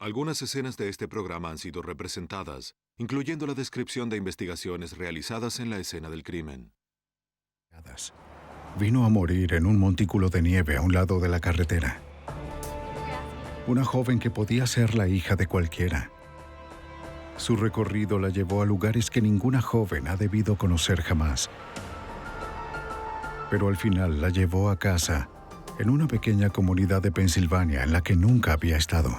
Algunas escenas de este programa han sido representadas, incluyendo la descripción de investigaciones realizadas en la escena del crimen. Vino a morir en un montículo de nieve a un lado de la carretera. Una joven que podía ser la hija de cualquiera. Su recorrido la llevó a lugares que ninguna joven ha debido conocer jamás. Pero al final la llevó a casa, en una pequeña comunidad de Pensilvania en la que nunca había estado.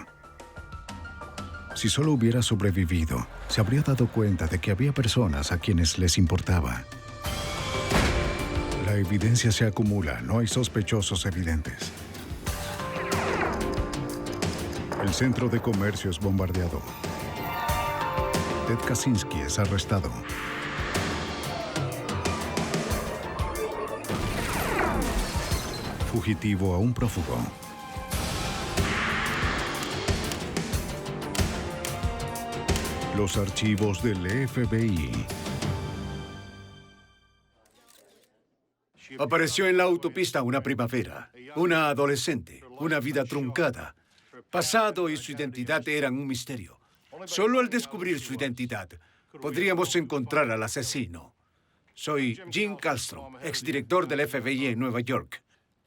Si solo hubiera sobrevivido, se habría dado cuenta de que había personas a quienes les importaba. La evidencia se acumula, no hay sospechosos evidentes. El centro de comercio es bombardeado. Ted Kaczynski es arrestado. Fugitivo a un prófugo. Los archivos del FBI. Apareció en la autopista una primavera, una adolescente, una vida truncada. Pasado y su identidad eran un misterio. Solo al descubrir su identidad, podríamos encontrar al asesino. Soy Jim Kallstrom, exdirector del FBI en Nueva York.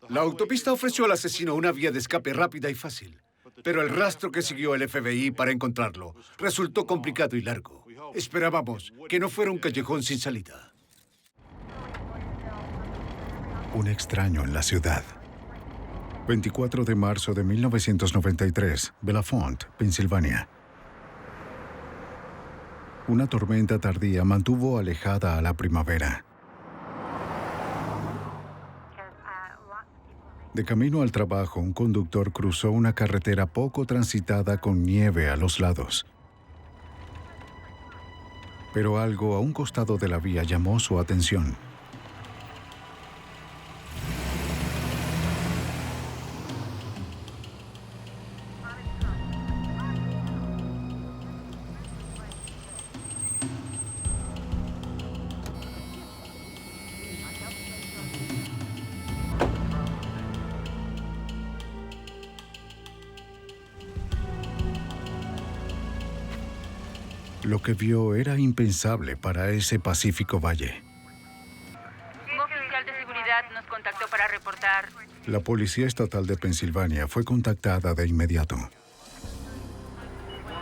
La autopista ofreció al asesino una vía de escape rápida y fácil, pero el rastro que siguió el FBI para encontrarlo resultó complicado y largo. Esperábamos que no fuera un callejón sin salida. Un extraño en la ciudad. 24 de marzo de 1993, Belafont, Pensilvania. Una tormenta tardía mantuvo alejada a la primavera. De camino al trabajo, un conductor cruzó una carretera poco transitada con nieve a los lados. Pero algo a un costado de la vía llamó su atención. Lo que vio era impensable para ese pacífico valle. Un oficial de seguridad nos contactó para reportar. La Policía Estatal de Pensilvania fue contactada de inmediato.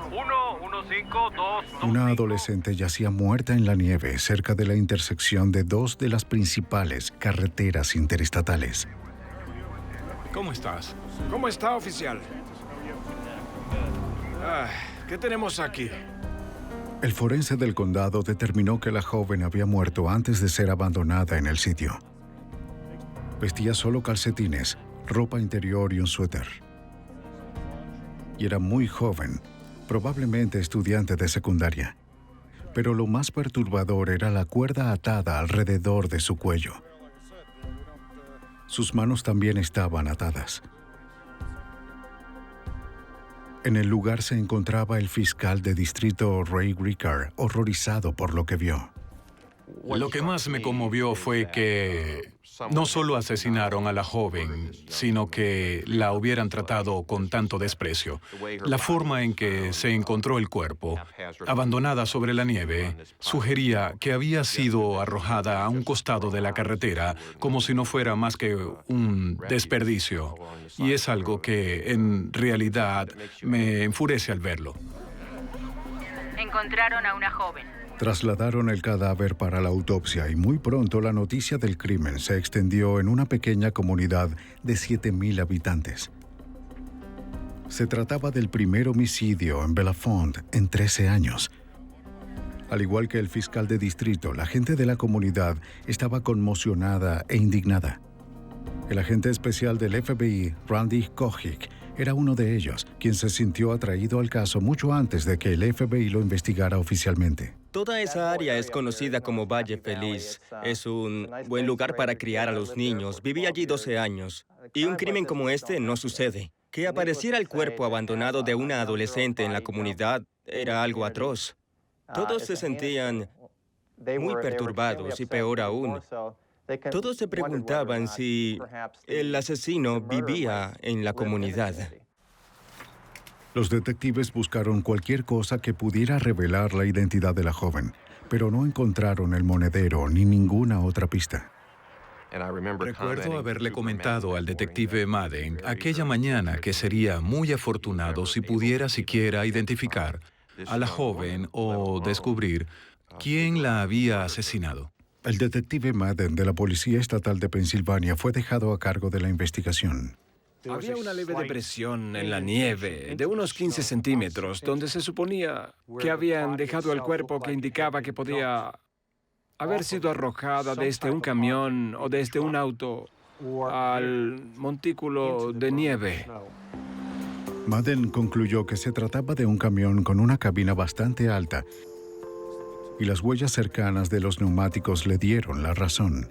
115-2. Una adolescente yacía muerta en la nieve cerca de la intersección de dos de las principales carreteras interestatales. ¿Cómo estás? ¿Cómo está, oficial? ¿Qué tenemos aquí? El forense del condado determinó que la joven había muerto antes de ser abandonada en el sitio. Vestía solo calcetines, ropa interior y un suéter. Y era muy joven, probablemente estudiante de secundaria. Pero lo más perturbador era la cuerda atada alrededor de su cuello. Sus manos también estaban atadas. En el lugar se encontraba el fiscal de distrito Ray Ricard, horrorizado por lo que vio. Lo que más me conmovió fue que no solo asesinaron a la joven, sino que la hubieran tratado con tanto desprecio. La forma en que se encontró el cuerpo, abandonada sobre la nieve, sugería que había sido arrojada a un costado de la carretera como si no fuera más que un desperdicio. Y es algo que, en realidad, me enfurece al verlo. Encontraron a una joven. Trasladaron el cadáver para la autopsia y muy pronto la noticia del crimen se extendió en una pequeña comunidad de 7,000 habitantes. Se trataba del primer homicidio en Belafont en 13 años. Al igual que el fiscal de distrito, la gente de la comunidad estaba conmocionada e indignada. El agente especial del FBI, Randy Kochik, era uno de ellos, quien se sintió atraído al caso mucho antes de que el FBI lo investigara oficialmente. Toda esa área es conocida como Valle Feliz. Es un buen lugar para criar a los niños. Viví allí 12 años. Y un crimen como este no sucede. Que apareciera el cuerpo abandonado de una adolescente en la comunidad era algo atroz. Todos se sentían muy perturbados y peor aún, todos se preguntaban si el asesino vivía en la comunidad. Los detectives buscaron cualquier cosa que pudiera revelar la identidad de la joven, pero no encontraron el monedero ni ninguna otra pista. Recuerdo haberle comentado al detective Madden aquella mañana que sería muy afortunado si pudiera siquiera identificar a la joven o descubrir quién la había asesinado. El detective Madden de la Policía Estatal de Pensilvania fue dejado a cargo de la investigación. Había una leve depresión en la nieve de unos 15 centímetros, donde se suponía que habían dejado el cuerpo que indicaba que podía haber sido arrojada desde un camión o desde un auto al montículo de nieve. Madden concluyó que se trataba de un camión con una cabina bastante alta y las huellas cercanas de los neumáticos le dieron la razón.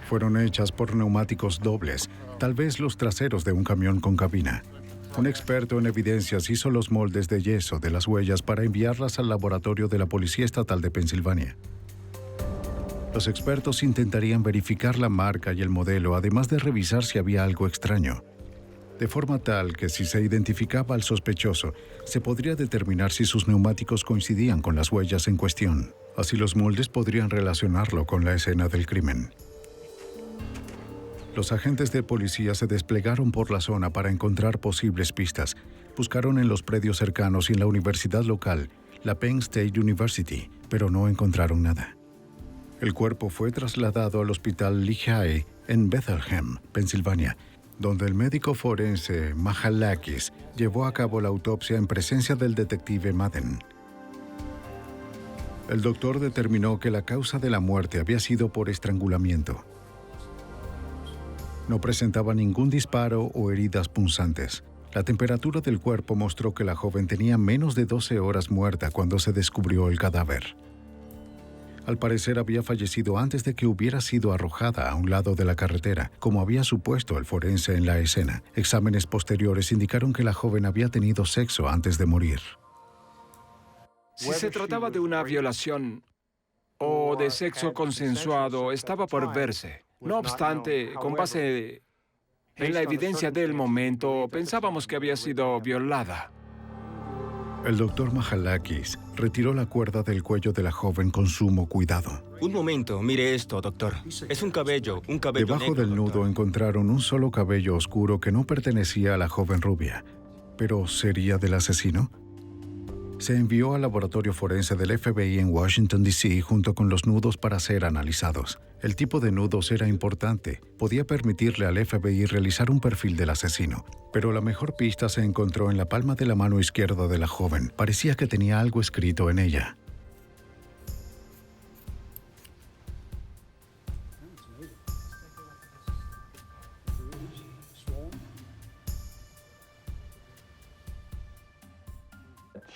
Fueron hechas por neumáticos dobles, tal vez los traseros de un camión con cabina. Un experto en evidencias hizo los moldes de yeso de las huellas para enviarlas al laboratorio de la Policía Estatal de Pensilvania. Los expertos intentarían verificar la marca y el modelo, además de revisar si había algo extraño, de forma tal que si se identificaba al sospechoso, se podría determinar si sus neumáticos coincidían con las huellas en cuestión. Así los moldes podrían relacionarlo con la escena del crimen. Los agentes de policía se desplegaron por la zona para encontrar posibles pistas. Buscaron en los predios cercanos y en la universidad local, la Penn State University, pero no encontraron nada. El cuerpo fue trasladado al hospital Lehigh en Bethlehem, Pensilvania, donde el médico forense Mahalakis llevó a cabo la autopsia en presencia del detective Madden. El doctor determinó que la causa de la muerte había sido por estrangulamiento. No presentaba ningún disparo o heridas punzantes. La temperatura del cuerpo mostró que la joven tenía menos de 12 horas muerta cuando se descubrió el cadáver. Al parecer había fallecido antes de que hubiera sido arrojada a un lado de la carretera, como había supuesto el forense en la escena. Exámenes posteriores indicaron que la joven había tenido sexo antes de morir. Si se trataba de una violación o de sexo consensuado, estaba por verse. No obstante, con base en la evidencia del momento, pensábamos que había sido violada. El doctor Mahalakis retiró la cuerda del cuello de la joven con sumo cuidado. Un momento, mire esto, doctor. Es un cabello Debajo negro, del nudo doctor. encontraron un solo cabello oscuro que no pertenecía a la joven rubia. ¿Pero sería del asesino? Se envió al laboratorio forense del FBI en Washington, D.C. junto con los nudos para ser analizados. El tipo de nudos era importante. Podía permitirle al FBI realizar un perfil del asesino. Pero la mejor pista se encontró en la palma de la mano izquierda de la joven. Parecía que tenía algo escrito en ella.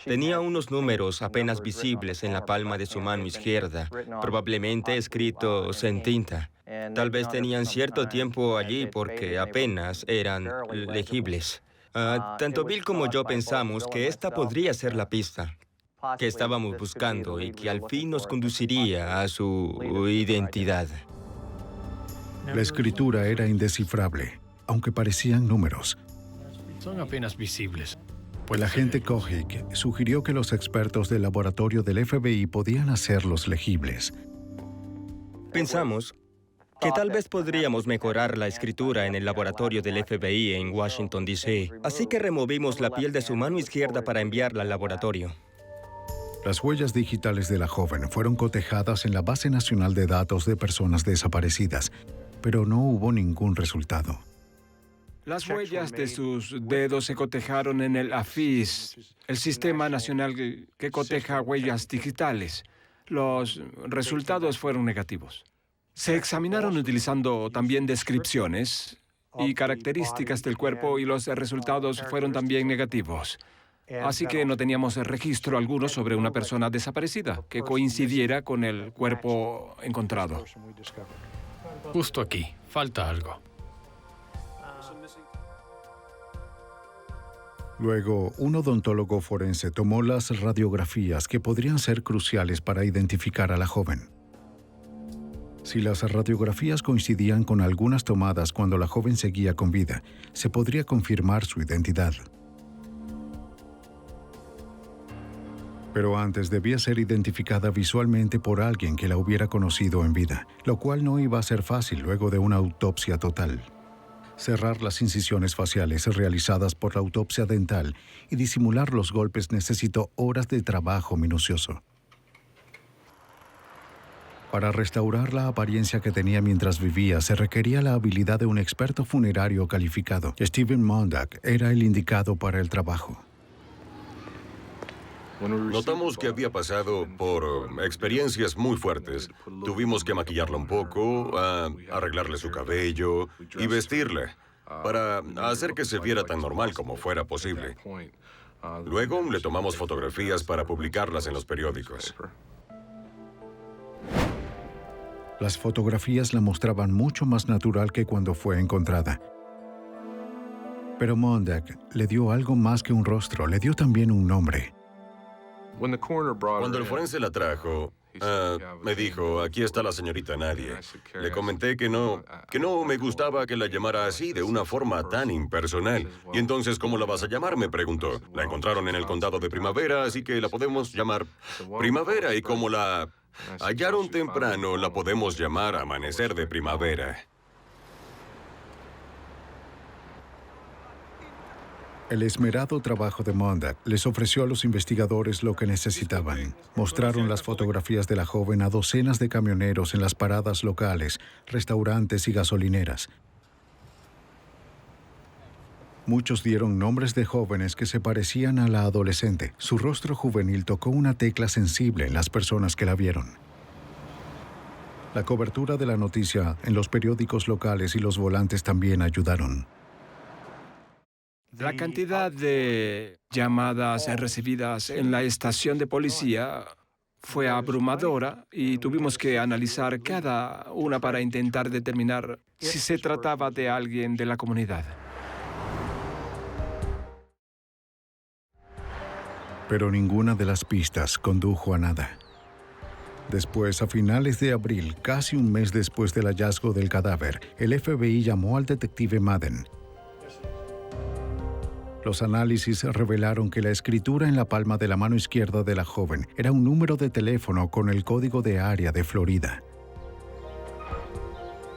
Tenía unos números apenas visibles en la palma de su mano izquierda, probablemente escritos en tinta. Tal vez tenían cierto tiempo allí porque apenas eran legibles. Tanto Bill como yo pensamos que esta podría ser la pista que estábamos buscando y que al fin nos conduciría a su identidad. La escritura era indescifrable, aunque parecían números. Son apenas visibles. El agente Kojic sugirió que los expertos del laboratorio del FBI podían hacerlos legibles. Pensamos que tal vez podríamos mejorar la escritura en el laboratorio del FBI en Washington, D.C. Así que removimos la piel de su mano izquierda para enviarla al laboratorio. Las huellas digitales de la joven fueron cotejadas en la Base Nacional de Datos de Personas Desaparecidas, pero no hubo ningún resultado. Las huellas de sus dedos se cotejaron en el AFIS, el Sistema Nacional que coteja huellas digitales. Los resultados fueron negativos. Se examinaron utilizando también descripciones y características del cuerpo y los resultados fueron también negativos. Así que no teníamos registro alguno sobre una persona desaparecida que coincidiera con el cuerpo encontrado. Justo aquí, falta algo. Luego, un odontólogo forense tomó las radiografías que podrían ser cruciales para identificar a la joven. Si las radiografías coincidían con algunas tomadas cuando la joven seguía con vida, se podría confirmar su identidad. Pero antes debía ser identificada visualmente por alguien que la hubiera conocido en vida, lo cual no iba a ser fácil luego de una autopsia total. Cerrar las incisiones faciales realizadas por la autopsia dental y disimular los golpes necesitó horas de trabajo minucioso. Para restaurar la apariencia que tenía mientras vivía, se requería la habilidad de un experto funerario calificado. Stephen Mondak era el indicado para el trabajo. Notamos que había pasado por experiencias muy fuertes. Tuvimos que maquillarla un poco, arreglarle su cabello y vestirla para hacer que se viera tan normal como fuera posible. Luego le tomamos fotografías para publicarlas en los periódicos. Las fotografías la mostraban mucho más natural que cuando fue encontrada. Pero Mondak le dio algo más que un rostro, le dio también un nombre. Cuando el forense la trajo, me dijo, aquí está la señorita Nadie. Le comenté que no me gustaba que la llamara así, de una forma tan impersonal. Y entonces, ¿cómo la vas a llamar?, me preguntó. La encontraron en el condado de Primavera, así que la podemos llamar Primavera. Y como la hallaron temprano, la podemos llamar Amanecer de Primavera. El esmerado trabajo de Mondak les ofreció a los investigadores lo que necesitaban. Mostraron las fotografías de la joven a docenas de camioneros en las paradas locales, restaurantes y gasolineras. Muchos dieron nombres de jóvenes que se parecían a la adolescente. Su rostro juvenil tocó una tecla sensible en las personas que la vieron. La cobertura de la noticia en los periódicos locales y los volantes también ayudaron. La cantidad de llamadas recibidas en la estación de policía fue abrumadora y tuvimos que analizar cada una para intentar determinar si se trataba de alguien de la comunidad. Pero ninguna de las pistas condujo a nada. Después, a finales de abril, casi un mes después del hallazgo del cadáver, el FBI llamó al detective Madden. Los análisis revelaron que la escritura en la palma de la mano izquierda de la joven era un número de teléfono con el código de área de Florida.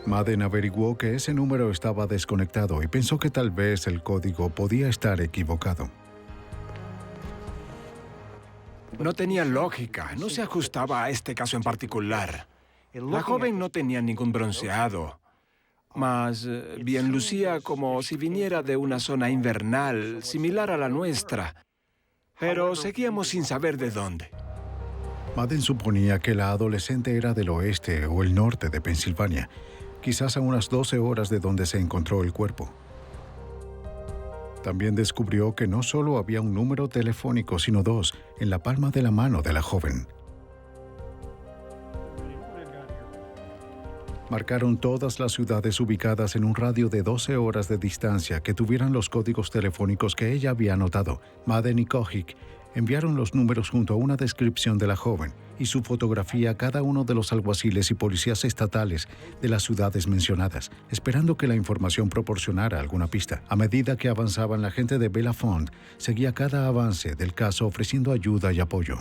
Madden averiguó que ese número estaba desconectado y pensó que tal vez el código podía estar equivocado. No tenía lógica, no se ajustaba a este caso en particular. La joven no tenía ningún bronceado. Más bien lucía como si viniera de una zona invernal, similar a la nuestra. Pero seguíamos sin saber de dónde. Madden suponía que la adolescente era del oeste o el norte de Pensilvania, quizás a unas 12 horas de donde se encontró el cuerpo. También descubrió que no solo había un número telefónico, sino dos, en la palma de la mano de la joven. Marcaron todas las ciudades ubicadas en un radio de 12 horas de distancia que tuvieran los códigos telefónicos que ella había anotado. Madden y Kojic enviaron los números junto a una descripción de la joven y su fotografía a cada uno de los alguaciles y policías estatales de las ciudades mencionadas, esperando que la información proporcionara alguna pista. A medida que avanzaban, la gente de Belafont seguía cada avance del caso ofreciendo ayuda y apoyo.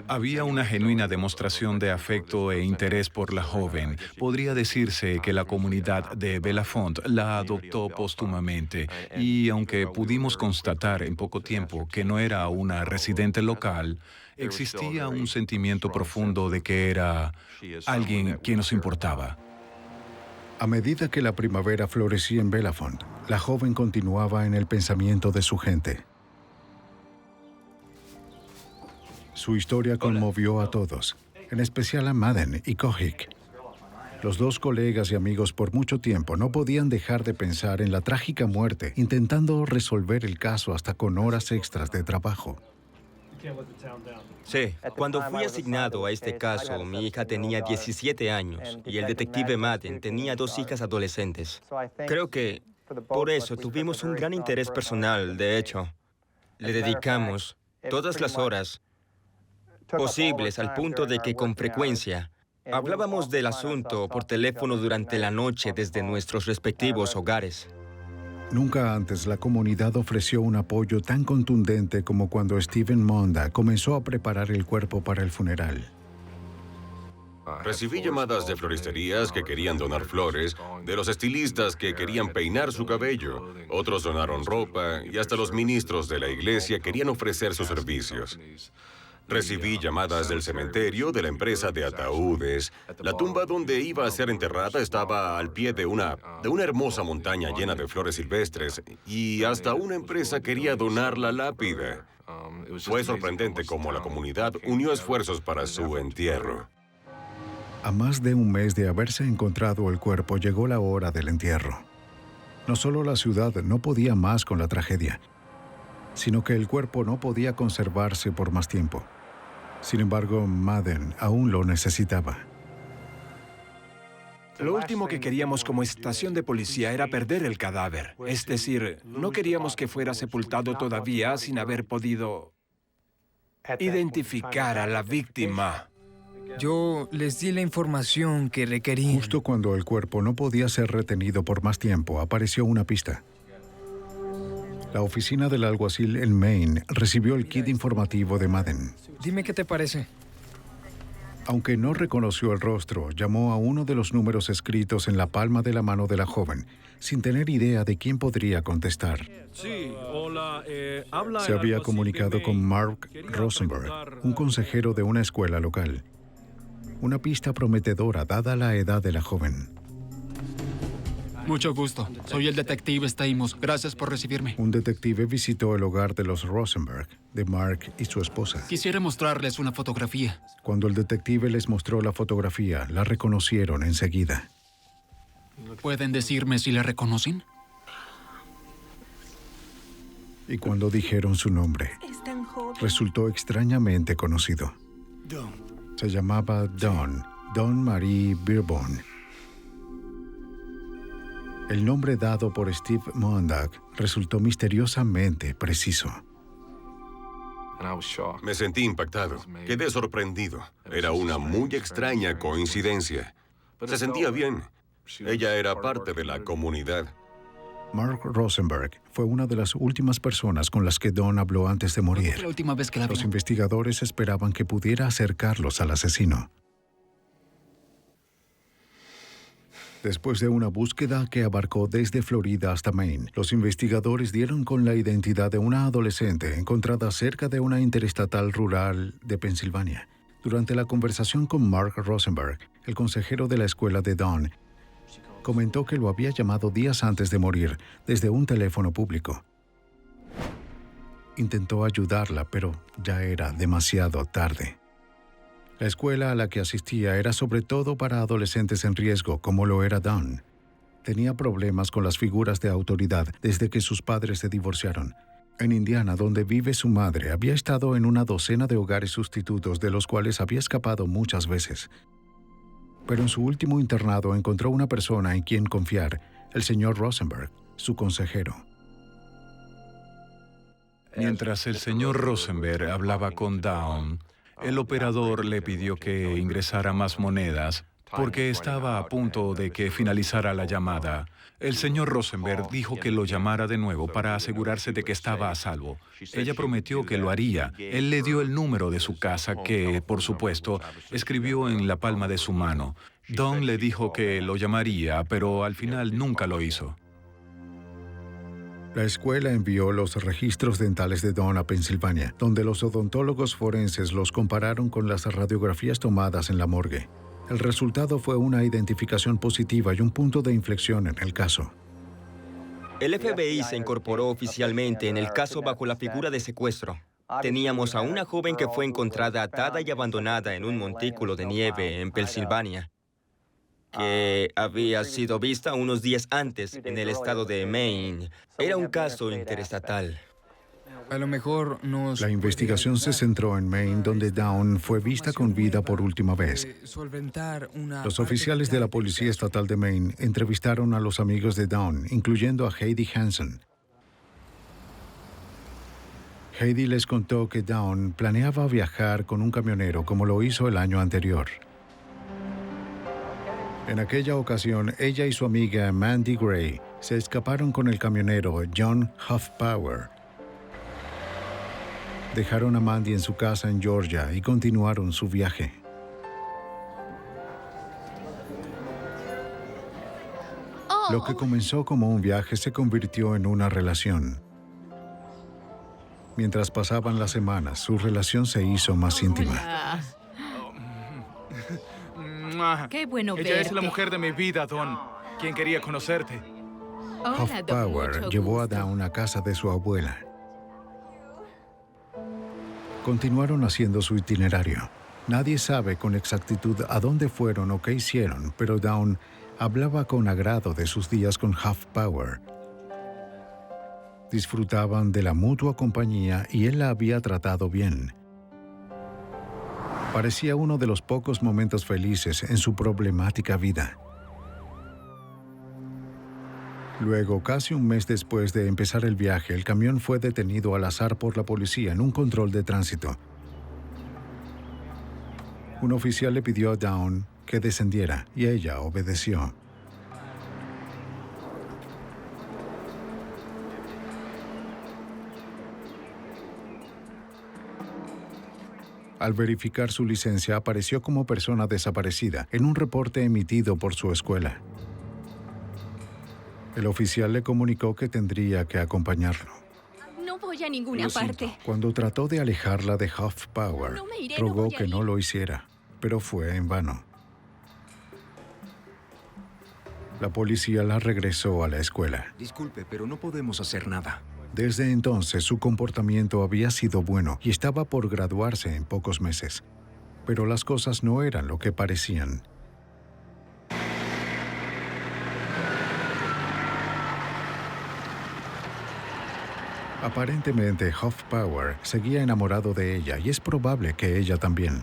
Había una genuina demostración de afecto e interés por la joven. Podría decirse que la comunidad de Belafont la adoptó póstumamente y aunque pudimos constatar en poco tiempo que no era una residente local, existía un sentimiento profundo de que era alguien que nos importaba. A medida que la primavera florecía en Belafont, la joven continuaba en el pensamiento de su gente. Su historia conmovió a todos, en especial a Madden y Kojic. Los dos colegas y amigos por mucho tiempo no podían dejar de pensar en la trágica muerte, intentando resolver el caso hasta con horas extras de trabajo. Sí, cuando fui asignado a este caso, mi hija tenía 17 años y el detective Madden tenía 2 hijas adolescentes. Creo que por eso tuvimos un gran interés personal, de hecho. Le dedicamos todas las horas posibles al punto de que con frecuencia hablábamos del asunto por teléfono durante la noche desde nuestros respectivos hogares. Nunca antes la comunidad ofreció un apoyo tan contundente como cuando Stephen Monda comenzó a preparar el cuerpo para el funeral. Recibí llamadas de floristerías que querían donar flores, de los estilistas que querían peinar su cabello, otros donaron ropa y hasta los ministros de la iglesia querían ofrecer sus servicios. Recibí llamadas del cementerio, de la empresa de ataúdes. La tumba donde iba a ser enterrada estaba al pie de una hermosa montaña llena de flores silvestres y hasta una empresa quería donar la lápida. Fue sorprendente cómo la comunidad unió esfuerzos para su entierro. A más de un mes de haberse encontrado el cuerpo, llegó la hora del entierro. No solo la ciudad no podía más con la tragedia, sino que el cuerpo no podía conservarse por más tiempo. Sin embargo, Madden aún lo necesitaba. Lo último que queríamos como estación de policía era perder el cadáver. Es decir, no queríamos que fuera sepultado todavía sin haber podido identificar a la víctima. Yo les di la información que requerían. Justo cuando el cuerpo no podía ser retenido por más tiempo, apareció una pista. La oficina del alguacil en Maine recibió el kit informativo de Madden. Dime qué te parece. Aunque no reconoció el rostro, llamó a uno de los números escritos en la palma de la mano de la joven, sin tener idea de quién podría contestar. Sí, hola, habla Se el había alguacil comunicado de con Maine. Mark Rosenberg, un consejero de una escuela local. Una pista prometedora dada la edad de la joven. Mucho gusto. Soy el detective Stamos. Gracias por recibirme. Un detective visitó el hogar de los Rosenberg, de Mark y su esposa. Quisiera mostrarles una fotografía. Cuando el detective les mostró la fotografía, la reconocieron enseguida. ¿Pueden decirme si la reconocen? Y cuando dijeron su nombre, resultó extrañamente conocido. Se llamaba Dawn Marie Birbon. El nombre dado por Steve Mondag resultó misteriosamente preciso. Me sentí impactado. Quedé sorprendido. Era una muy extraña coincidencia. Se sentía bien. Ella era parte de la comunidad. Mark Rosenberg fue una de las últimas personas con las que Dawn habló antes de morir. La última vez que la vi. Los investigadores esperaban que pudiera acercarlos al asesino. Después de una búsqueda que abarcó desde Florida hasta Maine, los investigadores dieron con la identidad de una adolescente encontrada cerca de una interestatal rural de Pensilvania. Durante la conversación con Mark Rosenberg, el consejero de la escuela de Dawn, comentó que lo había llamado días antes de morir desde un teléfono público. Intentó ayudarla, pero ya era demasiado tarde. La escuela a la que asistía era sobre todo para adolescentes en riesgo, como lo era Dawn. Tenía problemas con las figuras de autoridad desde que sus padres se divorciaron. En Indiana, donde vive su madre, había estado en una docena de hogares sustitutos de los cuales había escapado muchas veces. Pero en su último internado encontró una persona en quien confiar, el señor Rosenberg, su consejero. Mientras el señor Rosenberg hablaba con Dawn, el operador le pidió que ingresara más monedas porque estaba a punto de que finalizara la llamada. El señor Rosenberg dijo que lo llamara de nuevo para asegurarse de que estaba a salvo. Ella prometió que lo haría. Él le dio el número de su casa que, por supuesto, escribió en la palma de su mano. Dawn le dijo que lo llamaría, pero al final nunca lo hizo. La escuela envió los registros dentales de Dawn a Pensilvania, donde los odontólogos forenses los compararon con las radiografías tomadas en la morgue. El resultado fue una identificación positiva y un punto de inflexión en el caso. El FBI se incorporó oficialmente en el caso bajo la figura de secuestro. Teníamos a una joven que fue encontrada atada y abandonada en un montículo de nieve en Pensilvania, que había sido vista unos días antes en el estado de Maine. Era un caso interestatal. A lo mejor La investigación se centró en Maine, donde Dawn fue vista con vida por última vez. Los oficiales de la Policía Estatal de Maine entrevistaron a los amigos de Dawn, incluyendo a Heidi Hansen. Heidi les contó que Dawn planeaba viajar con un camionero como lo hizo el año anterior. En aquella ocasión, ella y su amiga Mandy Gray se escaparon con el camionero John Hoffpauer. Dejaron a Mandy en su casa en Georgia y continuaron su viaje. Lo que comenzó como un viaje se convirtió en una relación. Mientras pasaban las semanas, su relación se hizo más íntima. Qué bueno Ella es verte. la mujer de mi vida, Don. ¿Quién quería conocerte? Hoffpauer llevó a Dawn a casa de su abuela. Continuaron haciendo su itinerario. Nadie sabe con exactitud a dónde fueron o qué hicieron, pero Dawn hablaba con agrado de sus días con Hoffpauer. Disfrutaban de la mutua compañía y él la había tratado bien. Parecía uno de los pocos momentos felices en su problemática vida. Luego, casi un mes después de empezar el viaje, el camión fue detenido al azar por la policía en un control de tránsito. Un oficial le pidió a Dawn que descendiera y ella obedeció. Al verificar su licencia, apareció como persona desaparecida en un reporte emitido por su escuela. El oficial le comunicó que tendría que acompañarlo. No voy a ninguna parte. Cuando trató de alejarla de Hoffpauer, No me iré, rogó no voy a que ir. no lo hiciera, pero fue en vano. La policía la regresó a la escuela. Disculpe, pero no podemos hacer nada. Desde entonces su comportamiento había sido bueno y estaba por graduarse en pocos meses. Pero las cosas no eran lo que parecían. Aparentemente, Hoffpauer seguía enamorado de ella y es probable que ella también.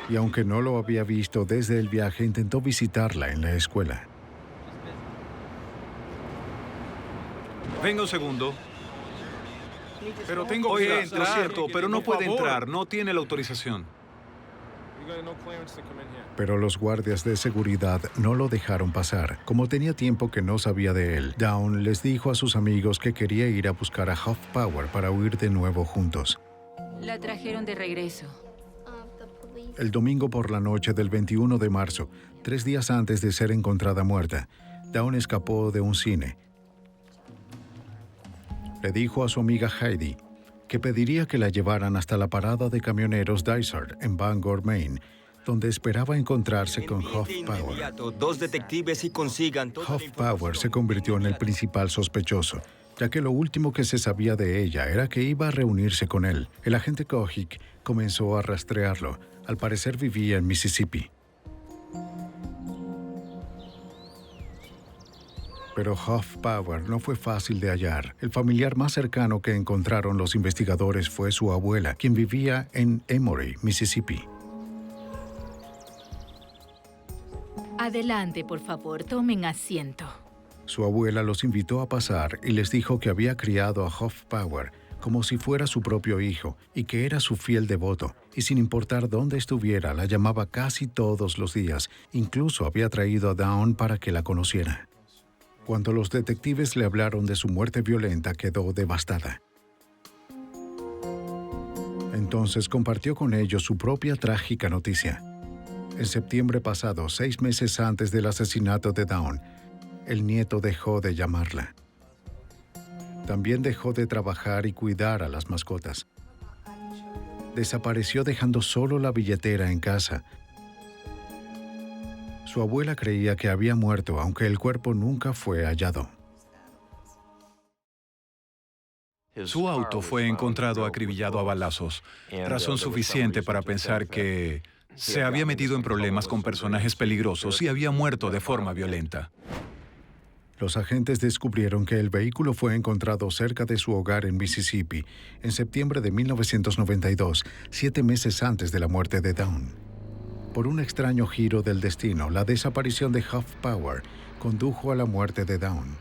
Y aunque no lo había visto desde el viaje, intentó visitarla en la escuela. Venga un segundo. Pero tengo Oye, que lo entrar. siento, pero no Por puede favor. entrar, no tiene la autorización. Pero los guardias de seguridad no lo dejaron pasar. Como tenía tiempo que no sabía de él, Dawn les dijo a sus amigos que quería ir a buscar a Hoffpauer para huir de nuevo juntos. La trajeron de regreso. El domingo por la noche del 21 de marzo, 3 días antes de ser encontrada muerta, Dawn escapó de un cine. Le dijo a su amiga Heidi que pediría que la llevaran hasta la parada de camioneros Dysart en Bangor, Maine, donde esperaba encontrarse con Hoffpauer. Inmediato, 2 detectives y consigan toda la Hoffpauer se convirtió en el principal sospechoso, ya que lo último que se sabía de ella era que iba a reunirse con él. El agente Kojic comenzó a rastrearlo. Al parecer vivía en Mississippi. Pero Hoffpauer no fue fácil de hallar. El familiar más cercano que encontraron los investigadores fue su abuela, quien vivía en Emory, Mississippi. Adelante, por favor, tomen asiento. Su abuela los invitó a pasar y les dijo que había criado a Hoffpauer como si fuera su propio hijo y que era su fiel devoto, y sin importar dónde estuviera, la llamaba casi todos los días. Incluso había traído a Dawn para que la conociera. Cuando los detectives le hablaron de su muerte violenta, quedó devastada. Entonces compartió con ellos su propia trágica noticia. En septiembre pasado, 6 meses antes del asesinato de Dawn, el nieto dejó de llamarla. También dejó de trabajar y cuidar a las mascotas. Desapareció dejando solo la billetera en casa. Su abuela creía que había muerto, aunque el cuerpo nunca fue hallado. Su auto fue encontrado acribillado a balazos, razón suficiente para pensar que se había metido en problemas con personajes peligrosos y había muerto de forma violenta. Los agentes descubrieron que el vehículo fue encontrado cerca de su hogar en Mississippi en septiembre de 1992, 7 meses antes de la muerte de Dawn. Por un extraño giro del destino, la desaparición de Hoffpauer condujo a la muerte de Dawn.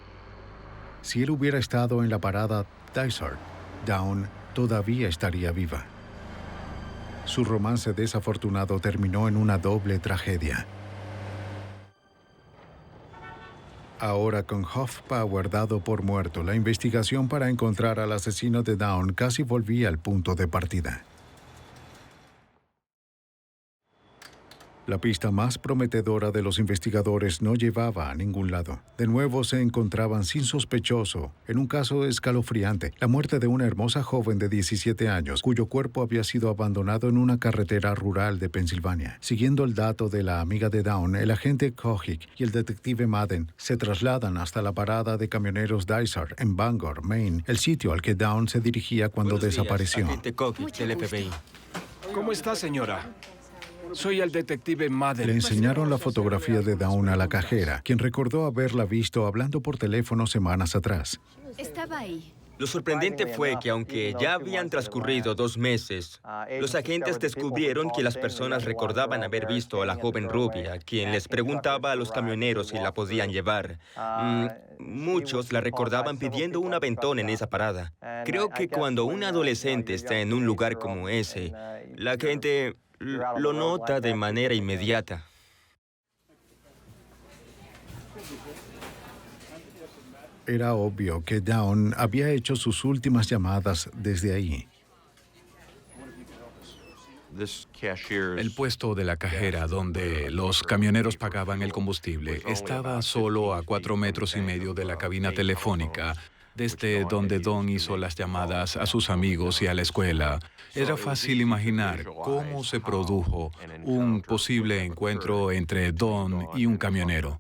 Si él hubiera estado en la parada Dysart, Dawn todavía estaría viva. Su romance desafortunado terminó en una doble tragedia. Ahora, con Hoffpauer dado por muerto, la investigación para encontrar al asesino de Dawn casi volvía al punto de partida. La pista más prometedora de los investigadores no llevaba a ningún lado. De nuevo se encontraban sin sospechoso en un caso escalofriante, la muerte de una hermosa joven de 17 años, cuyo cuerpo había sido abandonado en una carretera rural de Pensilvania. Siguiendo el dato de la amiga de Dawn, el agente Kochik y el detective Madden se trasladan hasta la parada de camioneros Dysart en Bangor, Maine, el sitio al que Dawn se dirigía cuando desapareció. Agente Kochik del FBI. ¿Cómo está, señora? Soy el detective Madden. Le enseñaron la fotografía de Dawn a la cajera, quien recordó haberla visto hablando por teléfono semanas atrás. Estaba ahí. Lo sorprendente fue que aunque ya habían transcurrido 2 meses, los agentes descubrieron que las personas recordaban haber visto a la joven rubia, quien les preguntaba a los camioneros si la podían llevar. Muchos la recordaban pidiendo un aventón en esa parada. Creo que cuando un adolescente está en un lugar como ese, la gente lo nota de manera inmediata. Era obvio que Dawn había hecho sus últimas llamadas desde ahí. El puesto de la cajera donde los camioneros pagaban el combustible estaba solo a 4,5 metros de la cabina telefónica, desde donde Don hizo las llamadas a sus amigos y a la escuela. Era fácil imaginar cómo se produjo un posible encuentro entre Don y un camionero.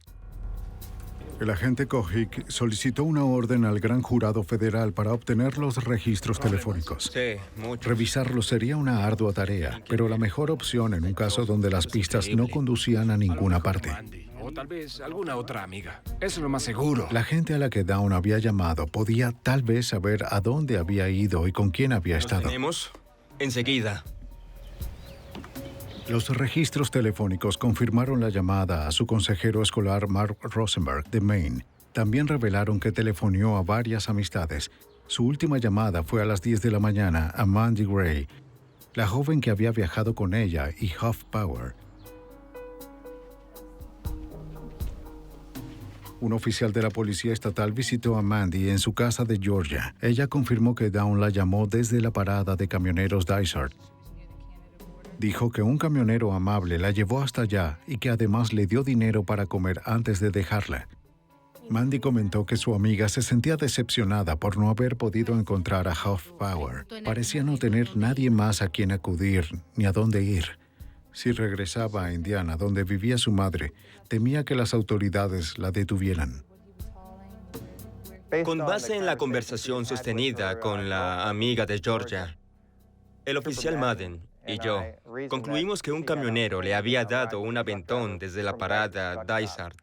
El agente Kochik solicitó una orden al gran jurado federal para obtener los registros telefónicos. Sí, mucho. Revisarlos sería una ardua tarea, pero la mejor opción en un caso donde las pistas no conducían a ninguna parte. O tal vez alguna otra amiga. Eso es lo más seguro. La gente a la que Dawn había llamado podía tal vez saber a dónde había ido y con quién había estado. ¿Los tenemos? Enseguida. Los registros telefónicos confirmaron la llamada a su consejero escolar Mark Rosenberg de Maine. También revelaron que telefonió a varias amistades. Su última llamada fue a las 10 de la mañana a Mandy Gray, la joven que había viajado con ella y Hoffpauer. Un oficial de la policía estatal visitó a Mandy en su casa de Georgia. Ella confirmó que Dawn la llamó desde la parada de camioneros Dysart. Dijo que un camionero amable la llevó hasta allá y que además le dio dinero para comer antes de dejarla. Mandy comentó que su amiga se sentía decepcionada por no haber podido encontrar a Hoffpauer. Parecía no tener nadie más a quien acudir ni a dónde ir. Si regresaba a Indiana, donde vivía su madre, temía que las autoridades la detuvieran. Con base en la conversación sostenida con la amiga de Georgia, el oficial Madden y yo concluimos que un camionero le había dado un aventón desde la parada Dysart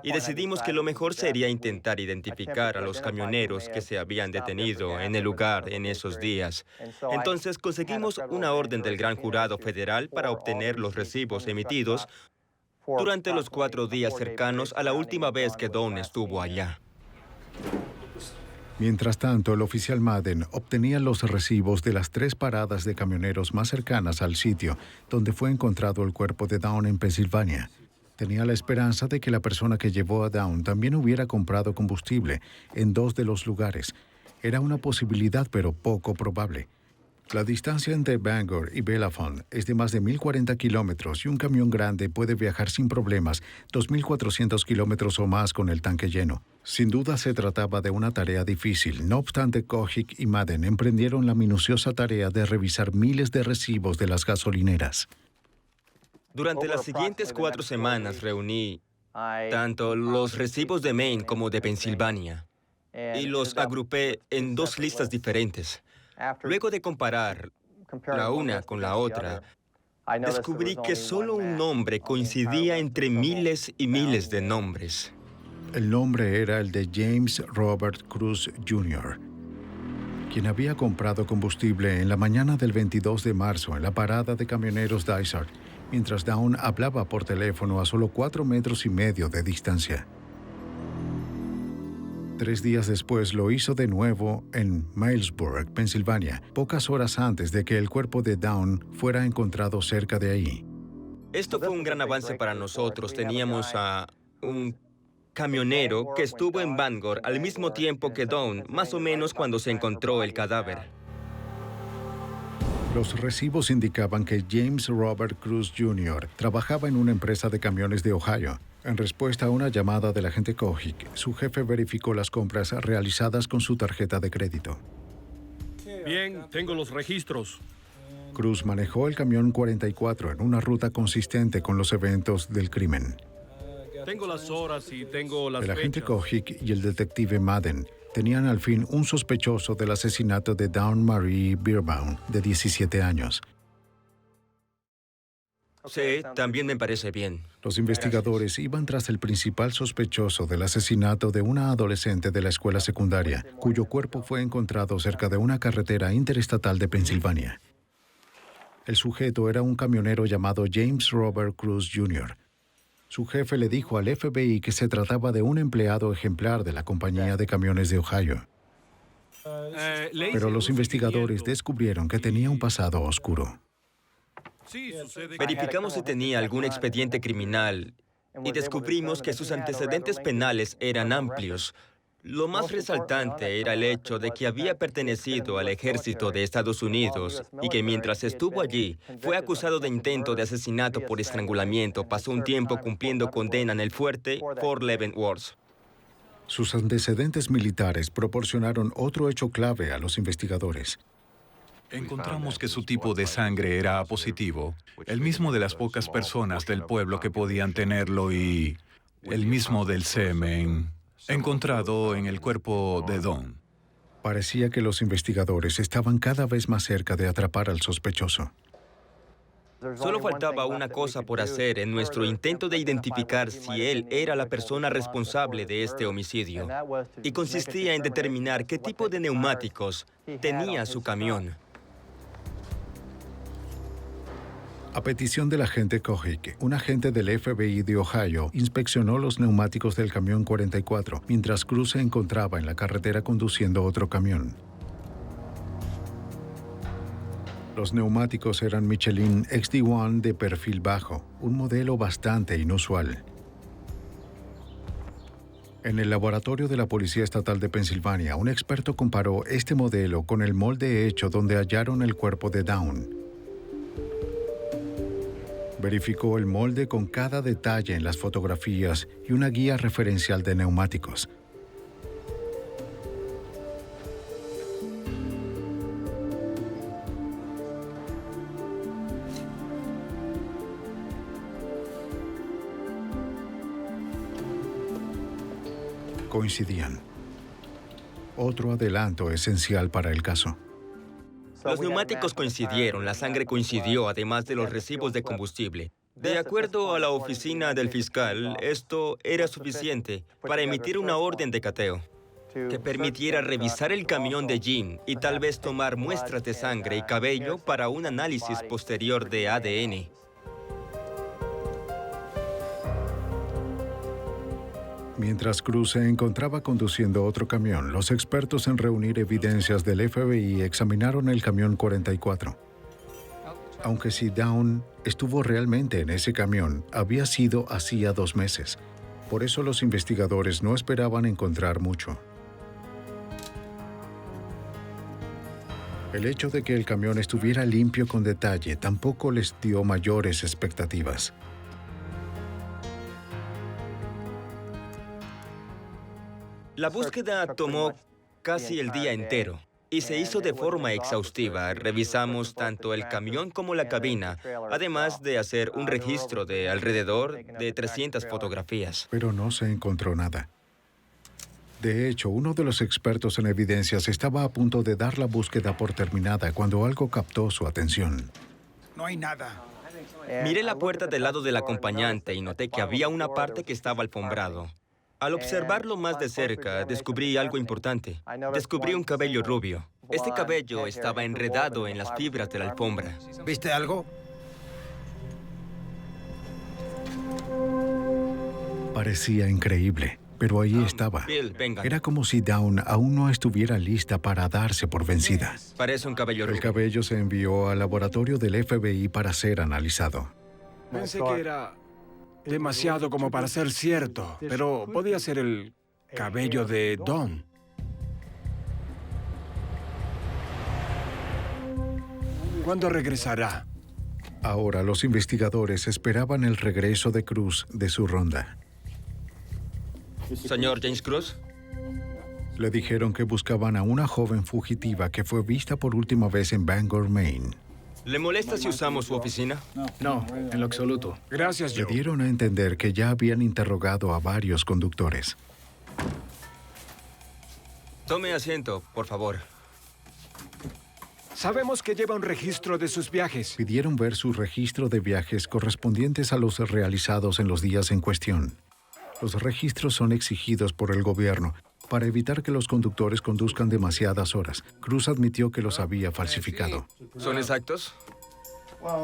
y decidimos que lo mejor sería intentar identificar a los camioneros que se habían detenido en el lugar en esos días. Entonces conseguimos una orden del gran jurado federal para obtener los recibos emitidos durante los 4 días cercanos a la última vez que Dawn estuvo allá. Mientras tanto, el oficial Madden obtenía los recibos de las 3 paradas de camioneros más cercanas al sitio donde fue encontrado el cuerpo de Dawn en Pensilvania. Tenía la esperanza de que la persona que llevó a Dawn también hubiera comprado combustible en 2 de los lugares. Era una posibilidad, pero poco probable. La distancia entre Bangor y Belafont es de más de 1.040 kilómetros y un camión grande puede viajar sin problemas 2.400 kilómetros o más con el tanque lleno. Sin duda se trataba de una tarea difícil. No obstante, Kochik y Madden emprendieron la minuciosa tarea de revisar miles de recibos de las gasolineras. Durante las siguientes 4 semanas reuní tanto los recibos de Maine como de Pensilvania y los agrupé en 2 listas diferentes. Luego de comparar la una con la otra, descubrí que solo un nombre coincidía entre miles y miles de nombres. El nombre era el de James Robert Cruz Jr., quien había comprado combustible en la mañana del 22 de marzo en la parada de camioneros Dysart, mientras Dawn hablaba por teléfono a solo 4,5 metros de distancia. 3 días después lo hizo de nuevo en Milesburg, Pensilvania, pocas horas antes de que el cuerpo de Dawn fuera encontrado cerca de ahí. Esto fue un gran avance para nosotros. Teníamos a un camionero que estuvo en Bangor al mismo tiempo que Dawn, más o menos cuando se encontró el cadáver. Los recibos indicaban que James Robert Cruz Jr. trabajaba en una empresa de camiones de Ohio. En respuesta a una llamada del agente Kojic, su jefe verificó las compras realizadas con su tarjeta de crédito. Bien, tengo los registros. Cruz manejó el camión 44 en una ruta consistente con los eventos del crimen. Tengo las horas y tengo las El agente fechas. Kojic y el detective Madden tenían al fin un sospechoso del asesinato de Dawn Marie Beerbaum, de 17 años. Sí, también me parece bien. Los investigadores iban tras el principal sospechoso del asesinato de una adolescente de la escuela secundaria, cuyo cuerpo fue encontrado cerca de una carretera interestatal de Pensilvania. El sujeto era un camionero llamado James Robert Cruz Jr. Su jefe le dijo al FBI que se trataba de un empleado ejemplar de la compañía de camiones de Ohio. Pero los investigadores descubrieron que tenía un pasado oscuro. Verificamos si tenía algún expediente criminal y descubrimos que sus antecedentes penales eran amplios. Lo más resaltante era el hecho de que había pertenecido al ejército de Estados Unidos y que mientras estuvo allí fue acusado de intento de asesinato por estrangulamiento. Pasó un tiempo cumpliendo condena en el fuerte Fort Leavenworth. Sus antecedentes militares proporcionaron otro hecho clave a los investigadores. Encontramos que su tipo de sangre era A positivo, el mismo de las pocas personas del pueblo que podían tenerlo y el mismo del semen encontrado en el cuerpo de Dawn. Parecía que los investigadores estaban cada vez más cerca de atrapar al sospechoso. Solo faltaba una cosa por hacer en nuestro intento de identificar si él era la persona responsable de este homicidio, y consistía en determinar qué tipo de neumáticos tenía su camión. A petición del agente Kojic, un agente del FBI de Ohio inspeccionó los neumáticos del camión 44 mientras Cruz se encontraba en la carretera conduciendo otro camión. Los neumáticos eran Michelin XD1 de perfil bajo, un modelo bastante inusual. En el laboratorio de la Policía Estatal de Pensilvania, un experto comparó este modelo con el molde hecho donde hallaron el cuerpo de Dawn. Verificó el molde con cada detalle en las fotografías y una guía referencial de neumáticos. Coincidían. Otro adelanto esencial para el caso. Los neumáticos coincidieron, la sangre coincidió, además de los recibos de combustible. De acuerdo a la oficina del fiscal, esto era suficiente para emitir una orden de cateo que permitiera revisar el camión de Jean y tal vez tomar muestras de sangre y cabello para un análisis posterior de ADN. Mientras Cruz se encontraba conduciendo otro camión, los expertos en reunir evidencias del FBI examinaron el camión 44. Aunque si Dawn estuvo realmente en ese camión, había sido hacía 2 meses. Por eso los investigadores no esperaban encontrar mucho. El hecho de que el camión estuviera limpio con detalle tampoco les dio mayores expectativas. La búsqueda tomó casi el día entero y se hizo de forma exhaustiva. Revisamos tanto el camión como la cabina, además de hacer un registro de alrededor de 300 fotografías. Pero no se encontró nada. De hecho, uno de los expertos en evidencias estaba a punto de dar la búsqueda por terminada cuando algo captó su atención. No hay nada. Miré la puerta del lado del acompañante y noté que había una parte que estaba alfombrado. Al observarlo más de cerca, descubrí algo importante. Descubrí un cabello rubio. Este cabello estaba enredado en las fibras de la alfombra. ¿Viste algo? Parecía increíble, Pero ahí estaba. Bill, vengan. Era como si Dawn aún no estuviera lista para darse por vencida. Parece un cabello El rubio. cabello se envió al laboratorio del FBI para ser analizado. Pensé que era demasiado como para ser cierto, pero podía ser el cabello de Dawn. ¿Cuándo regresará? Ahora los investigadores esperaban el regreso de Cruz de su ronda. Señor James Cruz. Le dijeron que buscaban a una joven fugitiva que fue vista por última vez en Bangor, Maine. ¿Le molesta si usamos su oficina? No, en lo absoluto. Gracias, Le Joe. dieron a entender que ya habían interrogado a varios conductores. Tome asiento, por favor. Sabemos que lleva un registro de sus viajes. Pidieron ver su registro de viajes correspondientes a los realizados en los días en cuestión. Los registros son exigidos por el gobierno para evitar que los conductores conduzcan demasiadas horas. Cruz admitió que los había falsificado. ¿Son exactos?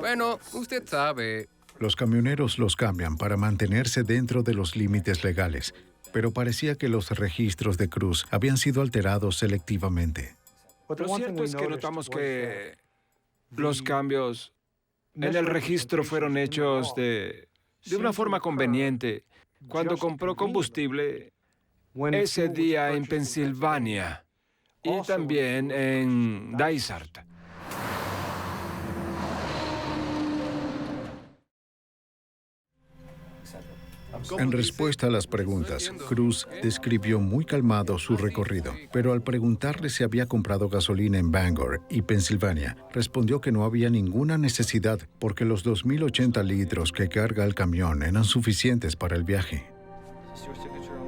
Bueno, usted sabe. Los camioneros los cambian para mantenerse dentro de los límites legales, pero parecía que los registros de Cruz habían sido alterados selectivamente. Lo cierto es que notamos que los cambios en el registro fueron hechos de una forma conveniente cuando compró combustible ese día en Pensilvania y también en Dysart. En respuesta a las preguntas, Cruz describió muy calmado su recorrido, pero al preguntarle si había comprado gasolina en Bangor y Pensilvania, respondió que no había ninguna necesidad porque los 2.080 litros que carga el camión eran suficientes para el viaje.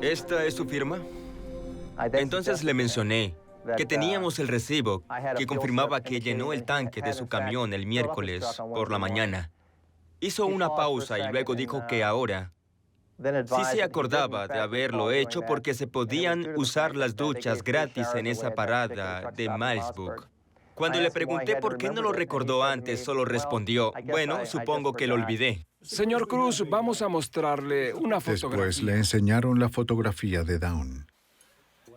¿Esta es su firma? Entonces le mencioné que teníamos el recibo que confirmaba que llenó el tanque de su camión el miércoles por la mañana. Hizo una pausa y luego dijo que ahora sí se acordaba de haberlo hecho porque se podían usar las duchas gratis en esa parada de Milesburg. Cuando le pregunté por qué no lo recordó antes, solo respondió, bueno, supongo que lo olvidé. Señor Cruz, vamos a mostrarle una fotografía. Después le enseñaron la fotografía de Dawn.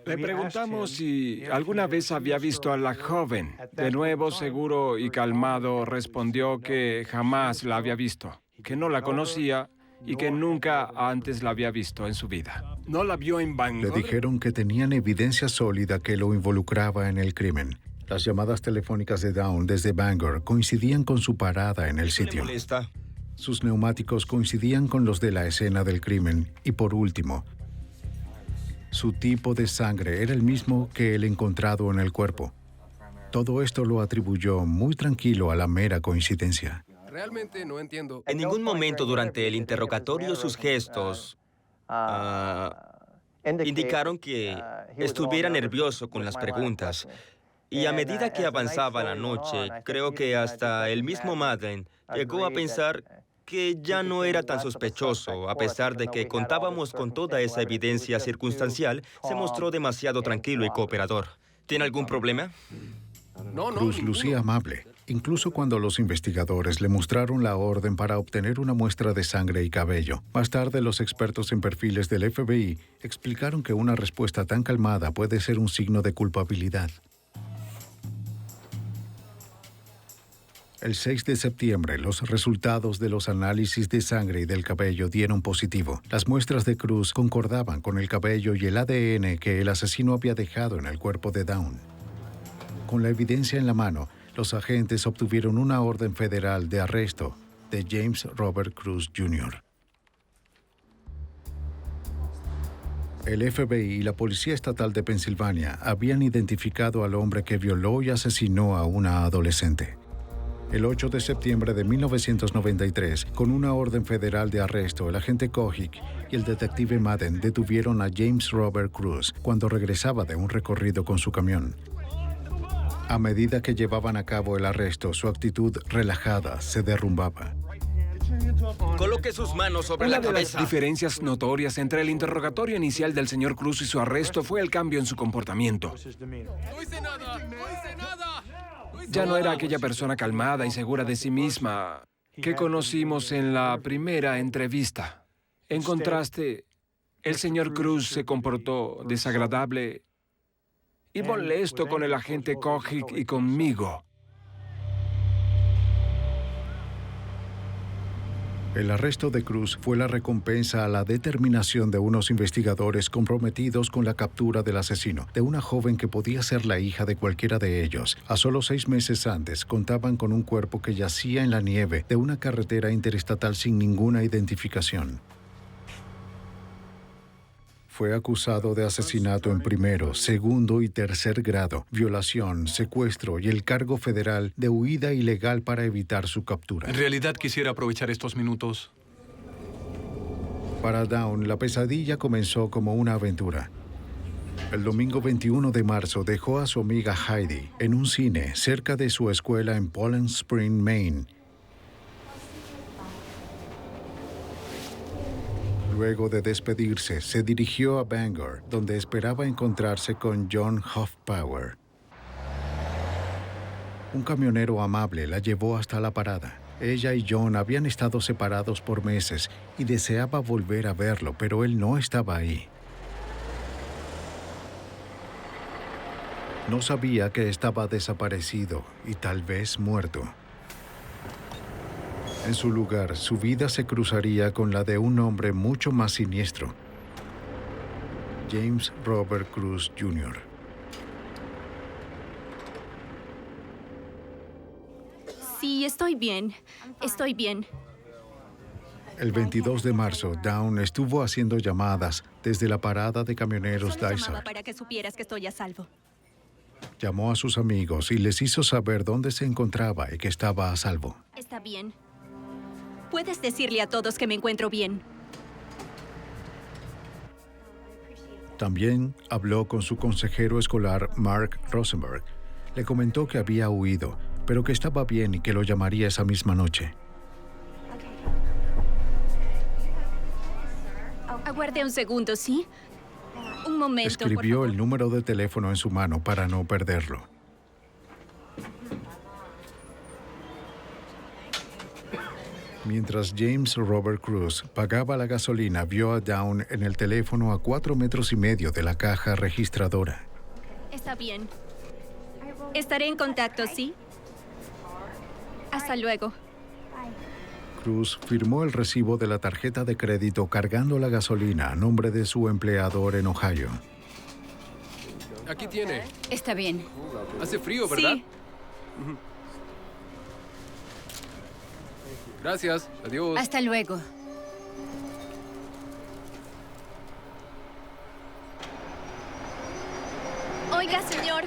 Le preguntamos si alguna vez había visto a la joven. De nuevo, seguro y calmado, respondió que jamás la había visto, que no la conocía y que nunca antes la había visto en su vida. ¿No la vio en Bangor? Le dijeron que tenían evidencia sólida que lo involucraba en el crimen. Las llamadas telefónicas de Dawn desde Bangor coincidían con su parada en el sitio. Sus neumáticos coincidían con los de la escena del crimen. Y por último, su tipo de sangre era el mismo que el encontrado en el cuerpo. Todo esto lo atribuyó muy tranquilo a la mera coincidencia. Realmente no entiendo. En ningún momento durante el interrogatorio sus gestos indicaron que estuviera nervioso con las preguntas. Y a medida que avanzaba la noche, creo que hasta el mismo Madden llegó a pensar que ya no era tan sospechoso. A pesar de que contábamos con toda esa evidencia circunstancial, se mostró demasiado tranquilo y cooperador. ¿Tiene algún problema? Cruz lucía amable, incluso cuando los investigadores le mostraron la orden para obtener una muestra de sangre y cabello. Más tarde, los expertos en perfiles del FBI explicaron que una respuesta tan calmada puede ser un signo de culpabilidad. El 6 de septiembre, los resultados de los análisis de sangre y del cabello dieron positivo. Las muestras de Cruz concordaban con el cabello y el ADN que el asesino había dejado en el cuerpo de Dawn. Con la evidencia en la mano, los agentes obtuvieron una orden federal de arresto de James Robert Cruz Jr. El FBI y la Policía Estatal de Pensilvania habían identificado al hombre que violó y asesinó a una adolescente. El 8 de septiembre de 1993, con una orden federal de arresto, el agente Kojic y el detective Madden detuvieron a James Robert Cruz cuando regresaba de un recorrido con su camión. A medida que llevaban a cabo el arresto, su actitud relajada se derrumbaba. Coloque sus manos sobre Una la de cabeza. las diferencias notorias entre el interrogatorio inicial del señor Cruz y su arresto fue el cambio en su comportamiento. No hice nada, no hice nada. Ya no era aquella persona calmada y segura de sí misma que conocimos en la primera entrevista. En contraste, El señor Cruz se comportó desagradable y molesto con el agente Kojic y conmigo. El arresto de Cruz fue la recompensa a la determinación de unos investigadores comprometidos con la captura del asesino, de una joven que podía ser la hija de cualquiera de ellos. A solo 6 meses antes, contaban con un cuerpo que yacía en la nieve de una carretera interestatal sin ninguna identificación. Fue acusado de asesinato en primero, segundo y tercer grado, violación, secuestro y el cargo federal de huida ilegal para evitar su captura. En realidad quisiera aprovechar estos minutos. Para Dawn, la pesadilla comenzó como una aventura. El domingo 21 de marzo dejó a su amiga Heidi en un cine cerca de su escuela en Poland Spring, Maine. Luego de despedirse, se dirigió a Bangor, donde esperaba encontrarse con John Hoffpower. Un camionero amable la llevó hasta la parada. Ella y John habían estado separados por meses y deseaba volver a verlo, pero él no estaba ahí. No sabía que estaba desaparecido y tal vez muerto. En su lugar, su vida se cruzaría con la de un hombre mucho más siniestro, James Robert Cruz Jr. Sí, estoy bien. Estoy bien. El 22 de marzo, Dawn estuvo haciendo llamadas desde la parada de camioneros Solo llamaba Dysart. para que supieras que estoy a salvo. Llamó a sus amigos y les hizo saber dónde se encontraba y que estaba a salvo. Está bien. Puedes decirle a todos que me encuentro bien. También habló con su consejero escolar, Mark Rosenberg. Le comentó que había huido, pero que estaba bien y que lo llamaría esa misma noche. Aguarde un segundo, ¿sí? Un momento, Escribió el número de teléfono en su mano para no perderlo. Mientras James Robert Cruz pagaba la gasolina, vio a Dawn en el teléfono a 4,5 metros de la caja registradora. Está bien. Estaré en contacto, ¿sí? Hasta luego. Cruz firmó el recibo de la tarjeta de crédito cargando la gasolina a nombre de su empleador en Ohio. Aquí tiene. Está bien. Hace frío, ¿verdad? Sí. Gracias. Adiós. Hasta luego. Oiga, señor.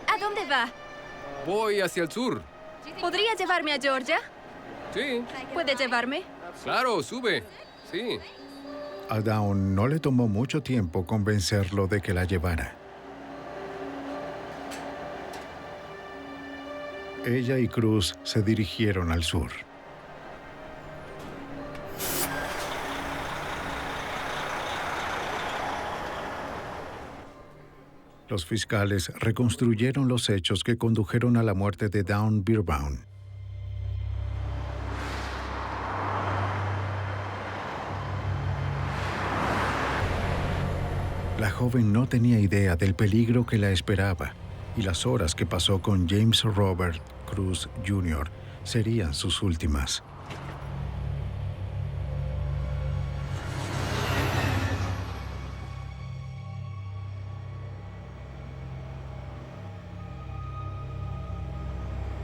¿A dónde va? Voy hacia el sur. ¿Podría llevarme a Georgia? Sí. ¿Puede llevarme? Claro, sube. Sí. A Dawn no le tomó mucho tiempo convencerlo de que la llevara. Ella y Cruz se dirigieron al sur. Los fiscales reconstruyeron los hechos que condujeron a la muerte de Dawn Beerbaum. La joven no tenía idea del peligro que la esperaba y las horas que pasó con James Robert Cruz Jr. serían sus últimas.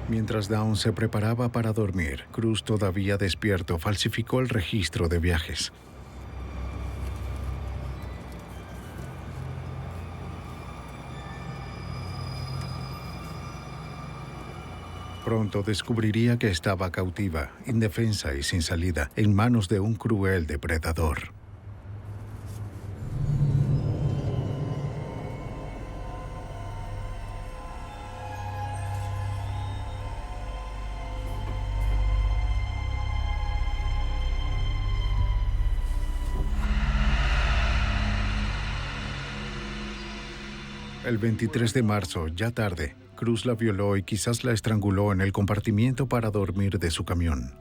Mientras Dawn se preparaba para dormir, Cruz, todavía despierto, falsificó el registro de viajes. Pronto descubriría que estaba cautiva, indefensa y sin salida, en manos de un cruel depredador. El 23 de marzo, ya tarde, Cruz la violó y quizás la estranguló en el compartimiento para dormir de su camión.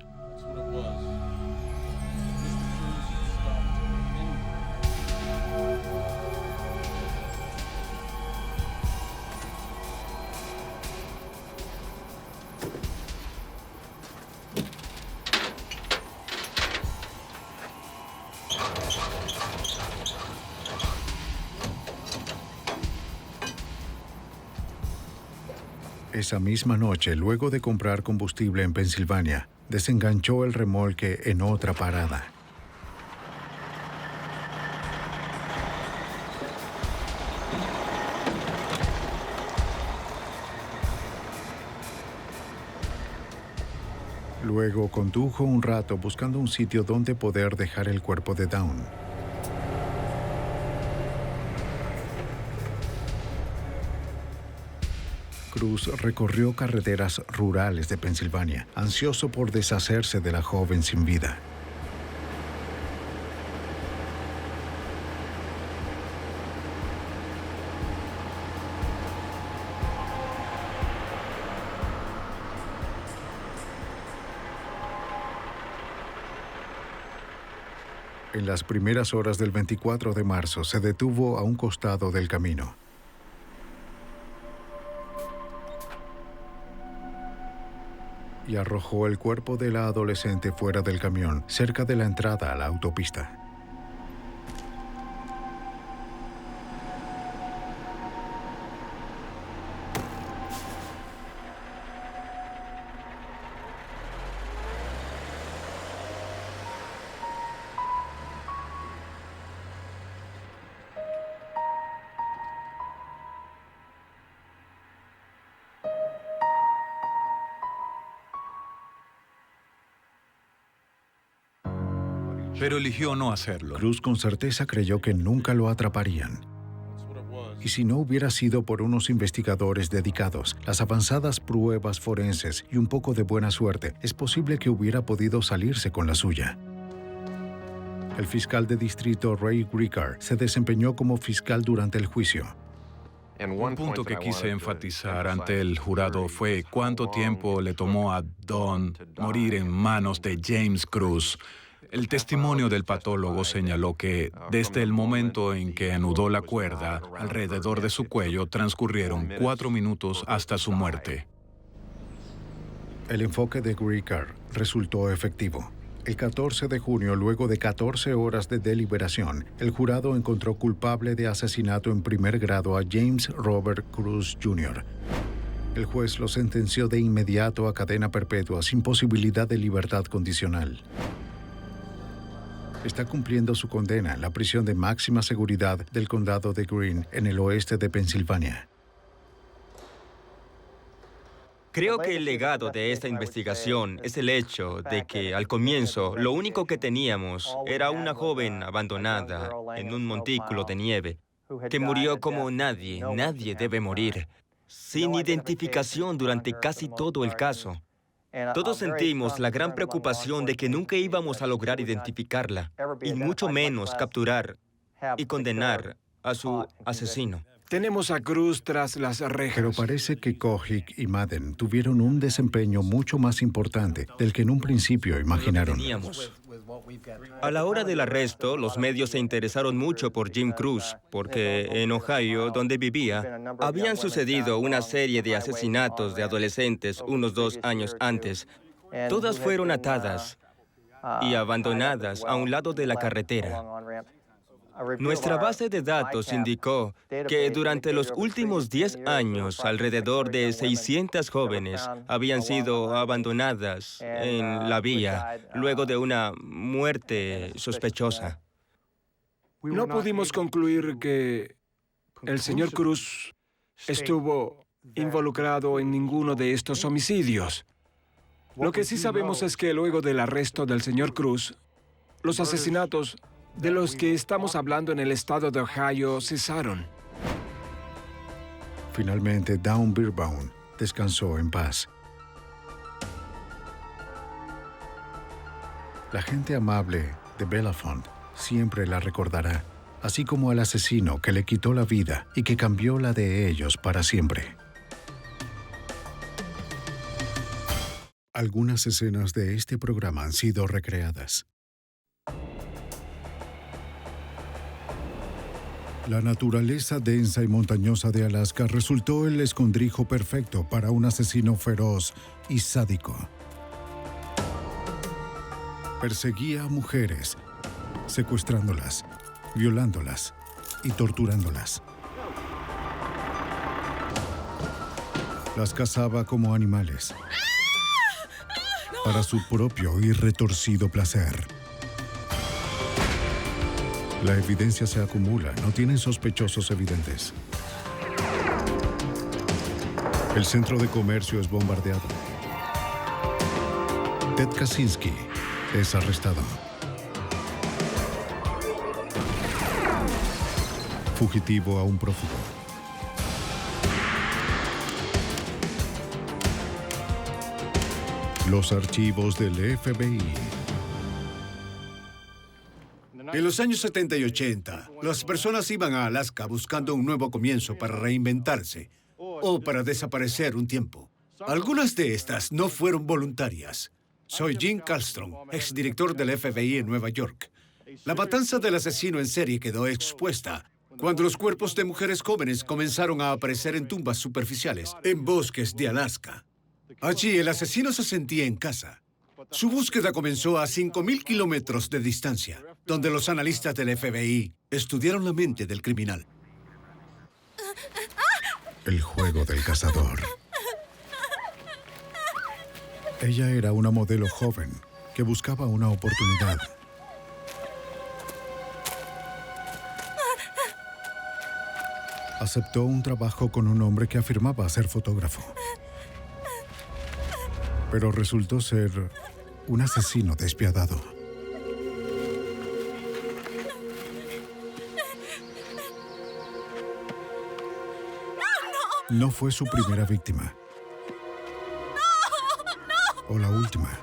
Esa misma noche, luego de comprar combustible en Pensilvania, desenganchó el remolque en otra parada. Luego condujo un rato buscando un sitio donde poder dejar el cuerpo de Dawn. Cruz recorrió carreteras rurales de Pensilvania, ansioso por deshacerse de la joven sin vida. En las primeras horas del 24 de marzo se detuvo a un costado del camino. Y arrojó el cuerpo de la adolescente fuera del camión, cerca de la entrada a la autopista. Pero eligió no hacerlo. Cruz con certeza creyó que nunca lo atraparían. Y si no hubiera sido por unos investigadores dedicados, las avanzadas pruebas forenses y un poco de buena suerte, es posible que hubiera podido salirse con la suya. El fiscal de distrito Ray Ricard se desempeñó como fiscal durante el juicio. Un punto que quise enfatizar ante el jurado fue cuánto tiempo le tomó a Dawn morir en manos de James Cruz. El testimonio del patólogo señaló que desde el momento en que anudó la cuerda alrededor de su cuello transcurrieron 4 minutos hasta su muerte. El enfoque de Ricard resultó efectivo. El 14 de junio, luego de 14 horas de deliberación, el jurado encontró culpable de asesinato en primer grado a James Robert Cruz Jr. El juez lo sentenció de inmediato a cadena perpetua sin posibilidad de libertad condicional. Está cumpliendo su condena en la prisión de máxima seguridad del condado de Greene, en el oeste de Pensilvania. Creo que el legado de esta investigación es el hecho de que, al comienzo, lo único que teníamos era una joven abandonada en un montículo de nieve, que murió como nadie debe morir, sin identificación durante casi todo el caso. Todos sentimos la gran preocupación de que nunca íbamos a lograr identificarla, y mucho menos capturar y condenar a su asesino. Tenemos a Cruz tras las rejas. Pero parece que Kojic y Madden tuvieron un desempeño mucho más importante del que en un principio imaginaron. A la hora del arresto, los medios se interesaron mucho por Jim Cruz, porque en Ohio, donde vivía, habían sucedido una serie de asesinatos de adolescentes unos 2 años antes. Todas fueron atadas y abandonadas a un lado de la carretera. Nuestra base de datos indicó que durante los últimos 10 años, alrededor de 600 jóvenes habían sido abandonadas en la vía luego de una muerte sospechosa. No pudimos concluir que el señor Cruz estuvo involucrado en ninguno de estos homicidios. Lo que sí sabemos es que luego del arresto del señor Cruz, los asesinatos de los que estamos hablando en el estado de Ohio cesaron. Finalmente, Dawn Beerbaum descansó en paz. La gente amable de Bellefonte siempre la recordará, así como al asesino que le quitó la vida y que cambió la de ellos para siempre. Algunas escenas de este programa han sido recreadas. La naturaleza densa y montañosa de Alaska resultó el escondrijo perfecto para un asesino feroz y sádico. Perseguía a mujeres, secuestrándolas, violándolas y torturándolas. Las cazaba como animales, para su propio y retorcido placer. La evidencia se acumula, no tienen sospechosos evidentes. El centro de comercio es bombardeado. Ted Kaczynski es arrestado. Fugitivo a un prófugo. Los archivos del FBI. En los años 70 y 80, las personas iban a Alaska buscando un nuevo comienzo para reinventarse o para desaparecer un tiempo. Algunas de estas no fueron voluntarias. Soy Jim Kallstrom, exdirector del FBI en Nueva York. La matanza del asesino en serie quedó expuesta cuando los cuerpos de mujeres jóvenes comenzaron a aparecer en tumbas superficiales en bosques de Alaska. Allí el asesino se sentía en casa. Su búsqueda comenzó a 5.000 kilómetros de distancia, donde los analistas del FBI estudiaron la mente del criminal. El juego del cazador. Ella era una modelo joven que buscaba una oportunidad. Aceptó un trabajo con un hombre que afirmaba ser fotógrafo. Pero resultó ser un asesino despiadado. No fue su primera víctima. O la última.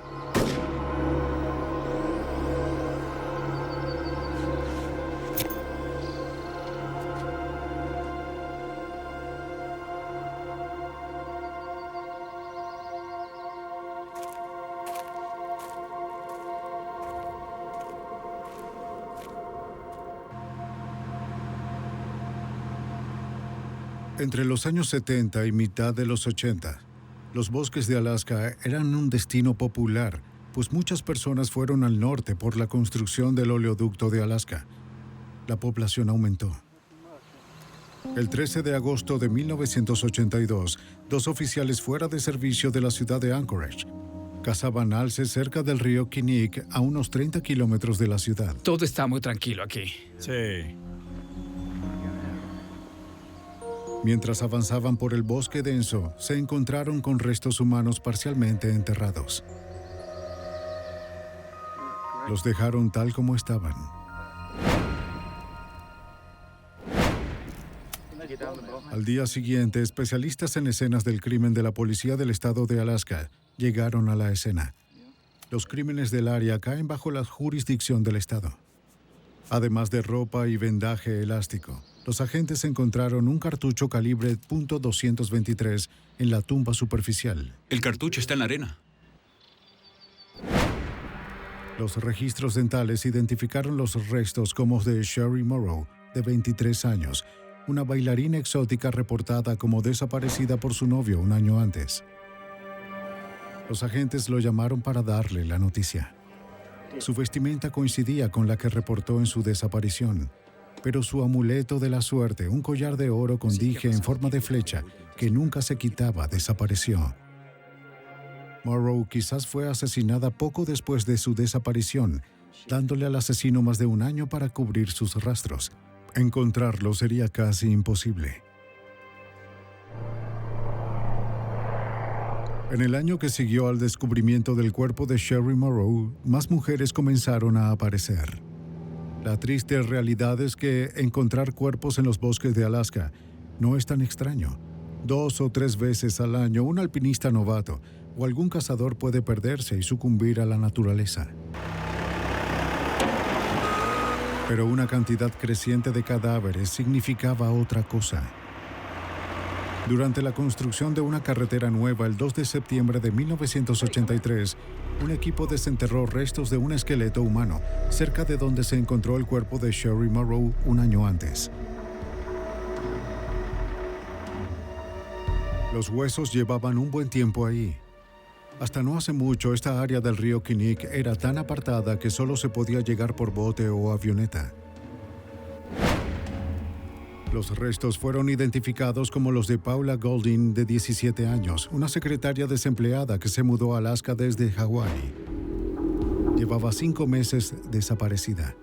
Entre los años 70 y mitad de los 80, los bosques de Alaska eran un destino popular, pues muchas personas fueron al norte por la construcción del oleoducto de Alaska. La población aumentó. El 13 de agosto de 1982, 2 oficiales fuera de servicio de la ciudad de Anchorage cazaban alces cerca del río Kinnick, a unos 30 kilómetros de la ciudad. Todo está muy tranquilo aquí. Sí. Mientras avanzaban por el bosque denso, se encontraron con restos humanos parcialmente enterrados. Los dejaron tal como estaban. Al día siguiente, especialistas en escenas del crimen de la policía del estado de Alaska llegaron a la escena. Los crímenes del área caen bajo la jurisdicción del estado. Además de ropa y vendaje elástico, los agentes encontraron un cartucho calibre .223 en la tumba superficial. El cartucho está en la arena. Los registros dentales identificaron los restos como de Sherry Morrow, de 23 años, una bailarina exótica reportada como desaparecida por su novio un año antes. Los agentes lo llamaron para darle la noticia. Su vestimenta coincidía con la que reportó en su desaparición, pero su amuleto de la suerte, un collar de oro con dije en forma de flecha que nunca se quitaba, desapareció. Morrow quizás fue asesinada poco después de su desaparición, dándole al asesino más de un año para cubrir sus rastros. Encontrarlo sería casi imposible. En el año que siguió al descubrimiento del cuerpo de Sherry Morrow, más mujeres comenzaron a aparecer. La triste realidad es que encontrar cuerpos en los bosques de Alaska no es tan extraño. 2 o 3 veces al año, un alpinista novato o algún cazador puede perderse y sucumbir a la naturaleza. Pero una cantidad creciente de cadáveres significaba otra cosa. Durante la construcción de una carretera nueva el 2 de septiembre de 1983, un equipo desenterró restos de un esqueleto humano cerca de donde se encontró el cuerpo de Sherry Morrow un año antes. Los huesos llevaban un buen tiempo ahí. Hasta no hace mucho, esta área del río Kinnick era tan apartada que solo se podía llegar por bote o avioneta. Los restos fueron identificados como los de Paula Golding, de 17 años, una secretaria desempleada que se mudó a Alaska desde Hawái. Llevaba 5 meses desaparecida.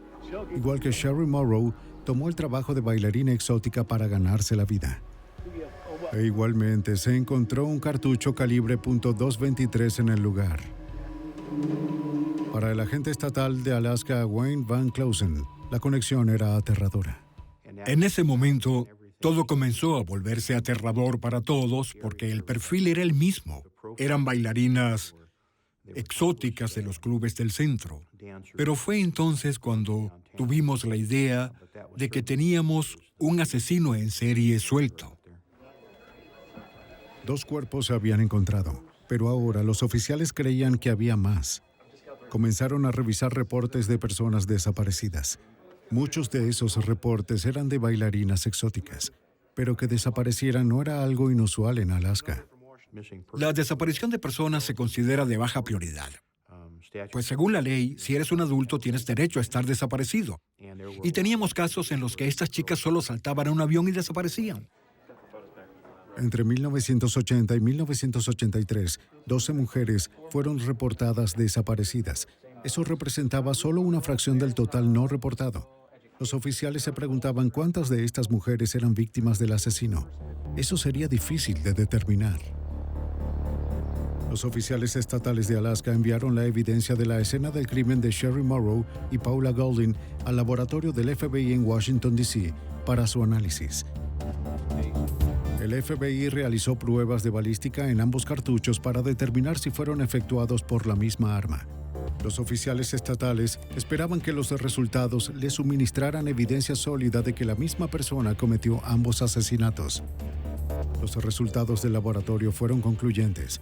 Igual que Sherry Morrow, tomó el trabajo de bailarina exótica para ganarse la vida. E igualmente se encontró un cartucho calibre .223 en el lugar. Para el agente estatal de Alaska, Wayne Van Clausen, la conexión era aterradora. En ese momento, todo comenzó a volverse aterrador para todos porque el perfil era el mismo. Eran bailarinas exóticas de los clubes del centro. Pero fue entonces cuando tuvimos la idea de que teníamos un asesino en serie suelto. 2 cuerpos se habían encontrado, pero ahora los oficiales creían que había más. Comenzaron a revisar reportes de personas desaparecidas. Muchos de esos reportes eran de bailarinas exóticas, pero que desaparecieran no era algo inusual en Alaska. La desaparición de personas se considera de baja prioridad. Pues según la ley, si eres un adulto tienes derecho a estar desaparecido. Y teníamos casos en los que estas chicas solo saltaban a un avión y desaparecían. Entre 1980 y 1983, 12 mujeres fueron reportadas desaparecidas. Eso representaba solo una fracción del total no reportado. Los oficiales se preguntaban cuántas de estas mujeres eran víctimas del asesino. Eso sería difícil de determinar. Los oficiales estatales de Alaska enviaron la evidencia de la escena del crimen de Sherry Morrow y Paula Golding al laboratorio del FBI en Washington, D.C. para su análisis. El FBI realizó pruebas de balística en ambos cartuchos para determinar si fueron efectuados por la misma arma. Los oficiales estatales esperaban que los resultados les suministraran evidencia sólida de que la misma persona cometió ambos asesinatos. Los resultados del laboratorio fueron concluyentes.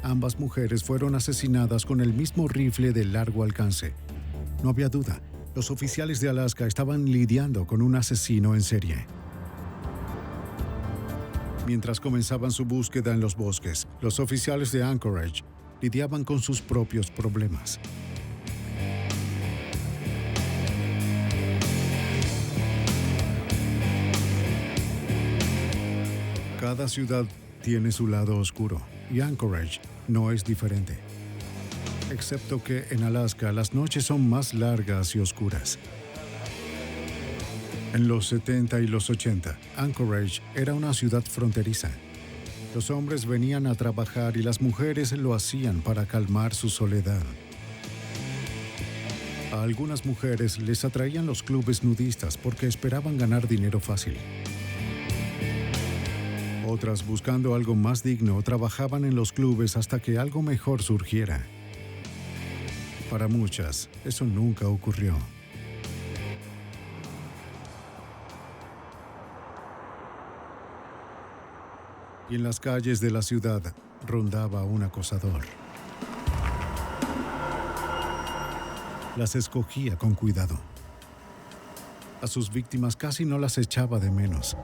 Ambas mujeres fueron asesinadas con el mismo rifle de largo alcance. No había duda, los oficiales de Alaska estaban lidiando con un asesino en serie. Mientras comenzaban su búsqueda en los bosques, los oficiales de Anchorage lidiaban con sus propios problemas. Cada ciudad tiene su lado oscuro, y Anchorage no es diferente. Excepto que en Alaska las noches son más largas y oscuras. En los 70 y los 80, Anchorage era una ciudad fronteriza. Los hombres venían a trabajar y las mujeres lo hacían para calmar su soledad. A algunas mujeres les atraían los clubes nudistas porque esperaban ganar dinero fácil. Otras, buscando algo más digno, trabajaban en los clubes hasta que algo mejor surgiera. Para muchas, eso nunca ocurrió. Y en las calles de la ciudad rondaba un acosador. Las escogía con cuidado. A sus víctimas casi no las echaba de menos,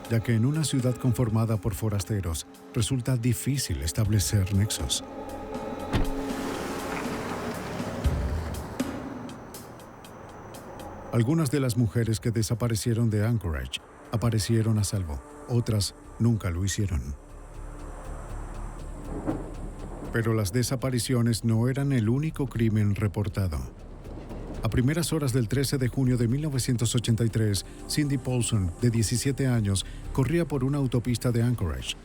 ya que en una ciudad conformada por forasteros resulta difícil establecer nexos. Algunas de las mujeres que desaparecieron de Anchorage aparecieron a salvo. Otras nunca lo hicieron. Pero las desapariciones no eran el único crimen reportado. A primeras horas del 13 de junio de 1983, Cindy Paulson, de 17 años, corría por una autopista de Anchorage.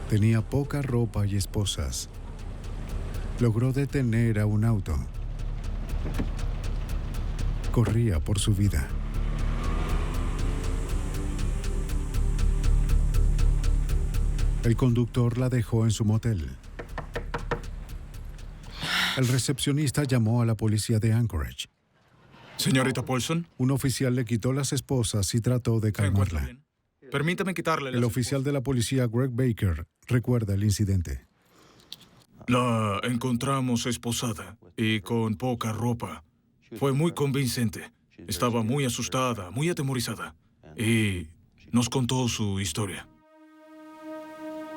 Tenía poca ropa y esposas. Logró detener a un auto. Corría por su vida. El conductor la dejó en su motel. El recepcionista llamó a la policía de Anchorage. Señorita Paulson. Un oficial le quitó las esposas y trató de calmarla. Permítame quitarle El oficial de la policía, Greg Baker, recuerda el incidente. La encontramos esposada y con poca ropa. Fue muy convincente. Estaba muy asustada, muy atemorizada. Y nos contó su historia.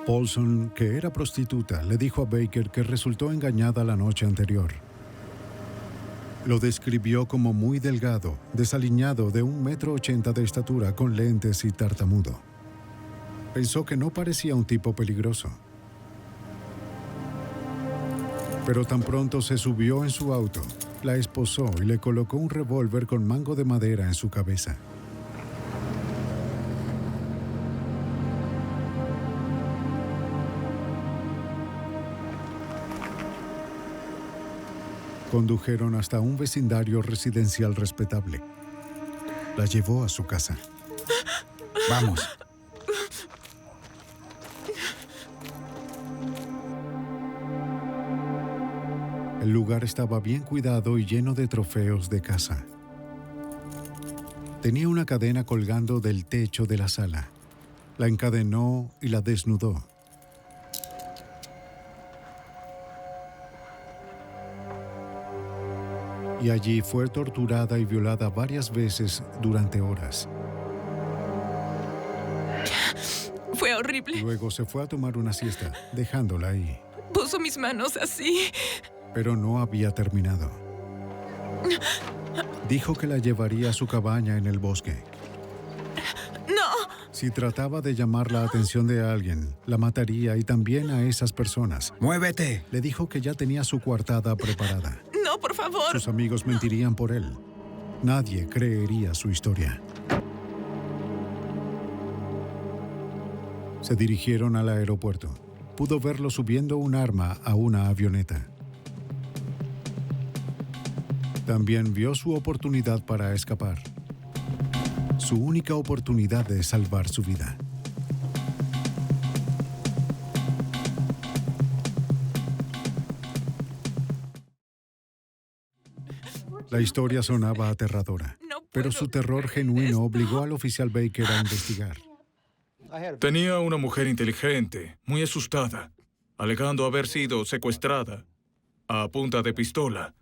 Paulson, que era prostituta, le dijo a Baker que resultó engañada la noche anterior. Lo describió como muy delgado, desaliñado, de 1,80 m de estatura, con lentes y tartamudo. Pensó que no parecía un tipo peligroso. Pero tan pronto se subió en su auto, la esposó y le colocó un revólver con mango de madera en su cabeza. Condujeron hasta un vecindario residencial respetable. La llevó a su casa. Vamos. El lugar estaba bien cuidado y lleno de trofeos de caza. Tenía una cadena colgando del techo de la sala. La encadenó y la desnudó. Y allí fue torturada y violada varias veces durante horas. Fue horrible. Luego se fue a tomar una siesta, dejándola ahí. Puso mis manos así. Pero no había terminado. Dijo que la llevaría a su cabaña en el bosque. ¡No! Si trataba de llamar la atención de alguien, la mataría y también a esas personas. ¡Muévete! Le dijo que ya tenía su coartada preparada. ¡No, por favor! Sus amigos mentirían por él. Nadie creería su historia. Se dirigieron al aeropuerto. Pudo verlo subiendo un arma a una avioneta. También vio su oportunidad para escapar. Su única oportunidad de salvar su vida. La historia sonaba aterradora, pero su terror genuino obligó al oficial Baker a investigar. Tenía una mujer inteligente, muy asustada, alegando haber sido secuestrada a punta de pistola,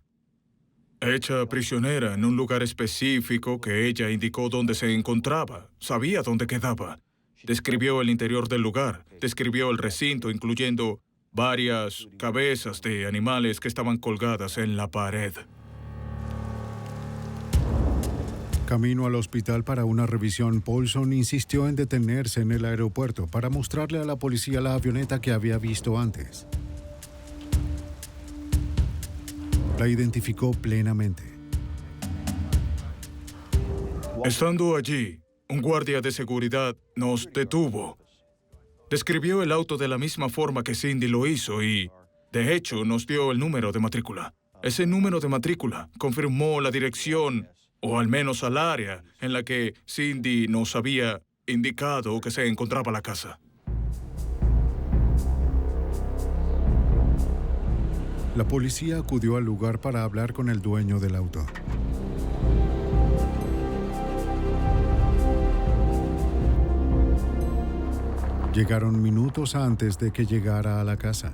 hecha prisionera en un lugar específico que ella indicó dónde se encontraba, sabía dónde quedaba. Describió el interior del lugar, describió el recinto, incluyendo varias cabezas de animales que estaban colgadas en la pared. Camino al hospital para una revisión, Paulson insistió en detenerse en el aeropuerto para mostrarle a la policía la avioneta que había visto antes. La identificó plenamente. Estando allí, un guardia de seguridad nos detuvo. Describió el auto de la misma forma que Cindy lo hizo y, de hecho, nos dio el número de matrícula. Ese número de matrícula confirmó la dirección, o al menos al área, en la que Cindy nos había indicado que se encontraba la casa. La policía acudió al lugar para hablar con el dueño del auto. Llegaron minutos antes de que llegara a la casa,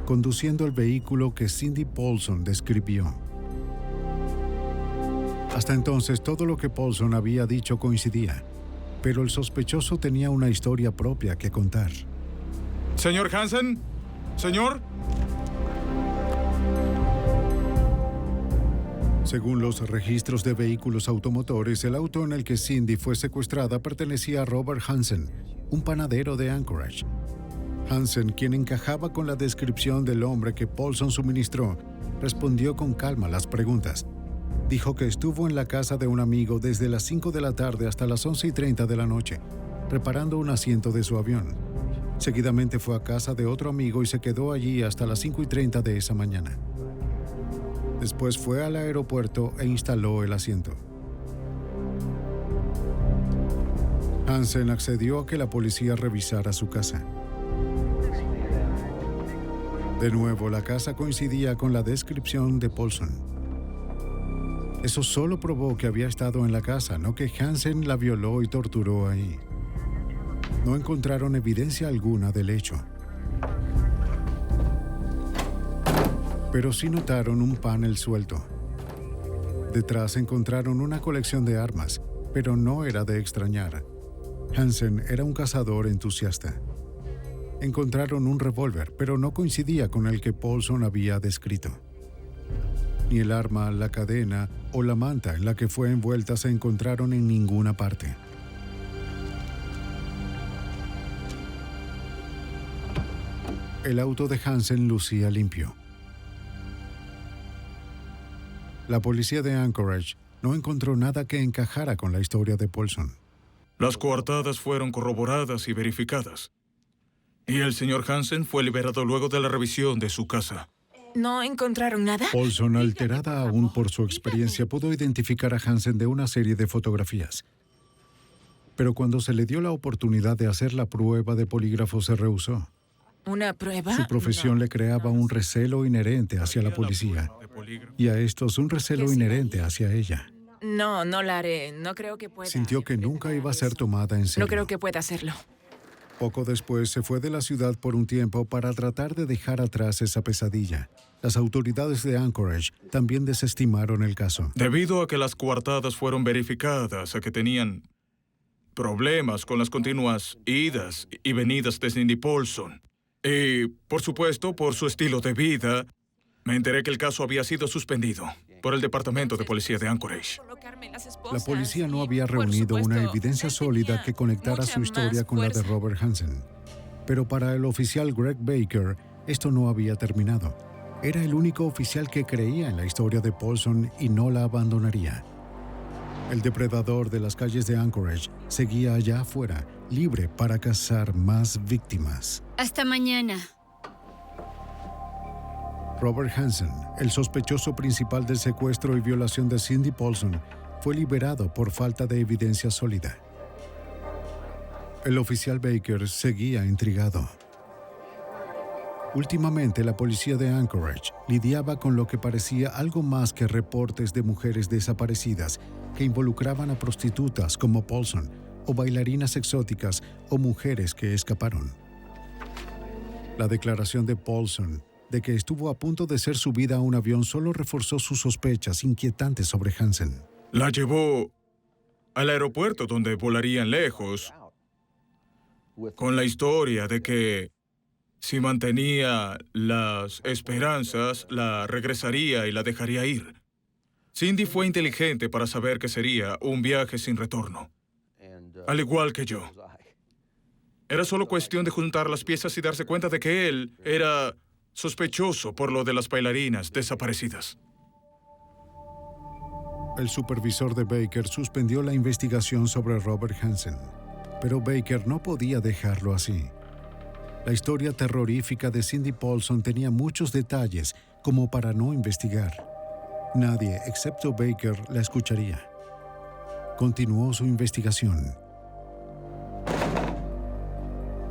conduciendo el vehículo que Cindy Paulson describió. Hasta entonces, todo lo que Paulson había dicho coincidía, pero el sospechoso tenía una historia propia que contar. ¿Señor Hansen? ¿Señor? Según los registros de vehículos automotores, el auto en el que Cindy fue secuestrada pertenecía a Robert Hansen, un panadero de Anchorage. Hansen, quien encajaba con la descripción del hombre que Paulson suministró, respondió con calma las preguntas. Dijo que estuvo en la casa de un amigo desde las 5 de la tarde hasta las 11:30 de la noche, reparando un asiento de su avión. Seguidamente fue a casa de otro amigo y se quedó allí hasta las 5:30 de esa mañana. Después fue al aeropuerto e instaló el asiento. Hansen accedió a que la policía revisara su casa. De nuevo, la casa coincidía con la descripción de Paulson. Eso solo probó que había estado en la casa, no que Hansen la violó y torturó ahí. No encontraron evidencia alguna del hecho. Pero sí notaron un panel suelto. Detrás encontraron una colección de armas, pero no era de extrañar. Hansen era un cazador entusiasta. Encontraron un revólver, pero no coincidía con el que Paulson había descrito. Ni el arma, la cadena o la manta en la que fue envuelta se encontraron en ninguna parte. El auto de Hansen lucía limpio. La policía de Anchorage no encontró nada que encajara con la historia de Paulson. Las coartadas fueron corroboradas y verificadas. Y el señor Hansen fue liberado luego de la revisión de su casa. ¿No encontraron nada? Paulson, alterada aún por su experiencia, pudo identificar a Hansen de una serie de fotografías. Pero cuando se le dio la oportunidad de hacer la prueba de polígrafo, se rehusó. ¿Una prueba? Su profesión le creaba un recelo inherente hacia la policía. Y a estos un recelo inherente hacia ella. No, no la haré. No creo que pueda. Sintió que nunca iba a ser tomada en serio. No creo que pueda hacerlo. Poco después se fue de la ciudad por un tiempo para tratar de dejar atrás esa pesadilla. Las autoridades de Anchorage también desestimaron el caso. Debido a que las coartadas fueron verificadas, a que tenían problemas con las continuas idas y venidas de Cindy Paulson. Y, por supuesto, por su estilo de vida, me enteré que el caso había sido suspendido por el Departamento de Policía de Anchorage. La policía no había reunido una evidencia sólida que conectara su historia con la de Robert Hansen. Pero para el oficial Greg Baker, esto no había terminado. Era el único oficial que creía en la historia de Paulson y no la abandonaría. El depredador de las calles de Anchorage seguía allá afuera, libre para cazar más víctimas. Hasta mañana. Robert Hansen, el sospechoso principal del secuestro y violación de Cindy Paulson, fue liberado por falta de evidencia sólida. El oficial Baker seguía intrigado. Últimamente, la policía de Anchorage lidiaba con lo que parecía algo más que reportes de mujeres desaparecidas que involucraban a prostitutas como Paulson, o bailarinas exóticas, o mujeres que escaparon. La declaración de Paulson de que estuvo a punto de ser subida a un avión solo reforzó sus sospechas inquietantes sobre Hansen. La llevó al aeropuerto donde volarían lejos, con la historia de que si mantenía las esperanzas, la regresaría y la dejaría ir. Cindy fue inteligente para saber que sería un viaje sin retorno, al igual que yo. Era solo cuestión de juntar las piezas y darse cuenta de que él era sospechoso por lo de las bailarinas desaparecidas. El supervisor de Baker suspendió la investigación sobre Robert Hansen, pero Baker no podía dejarlo así. La historia terrorífica de Cindy Paulson tenía muchos detalles como para no investigar. Nadie, excepto Baker, la escucharía. Continuó su investigación.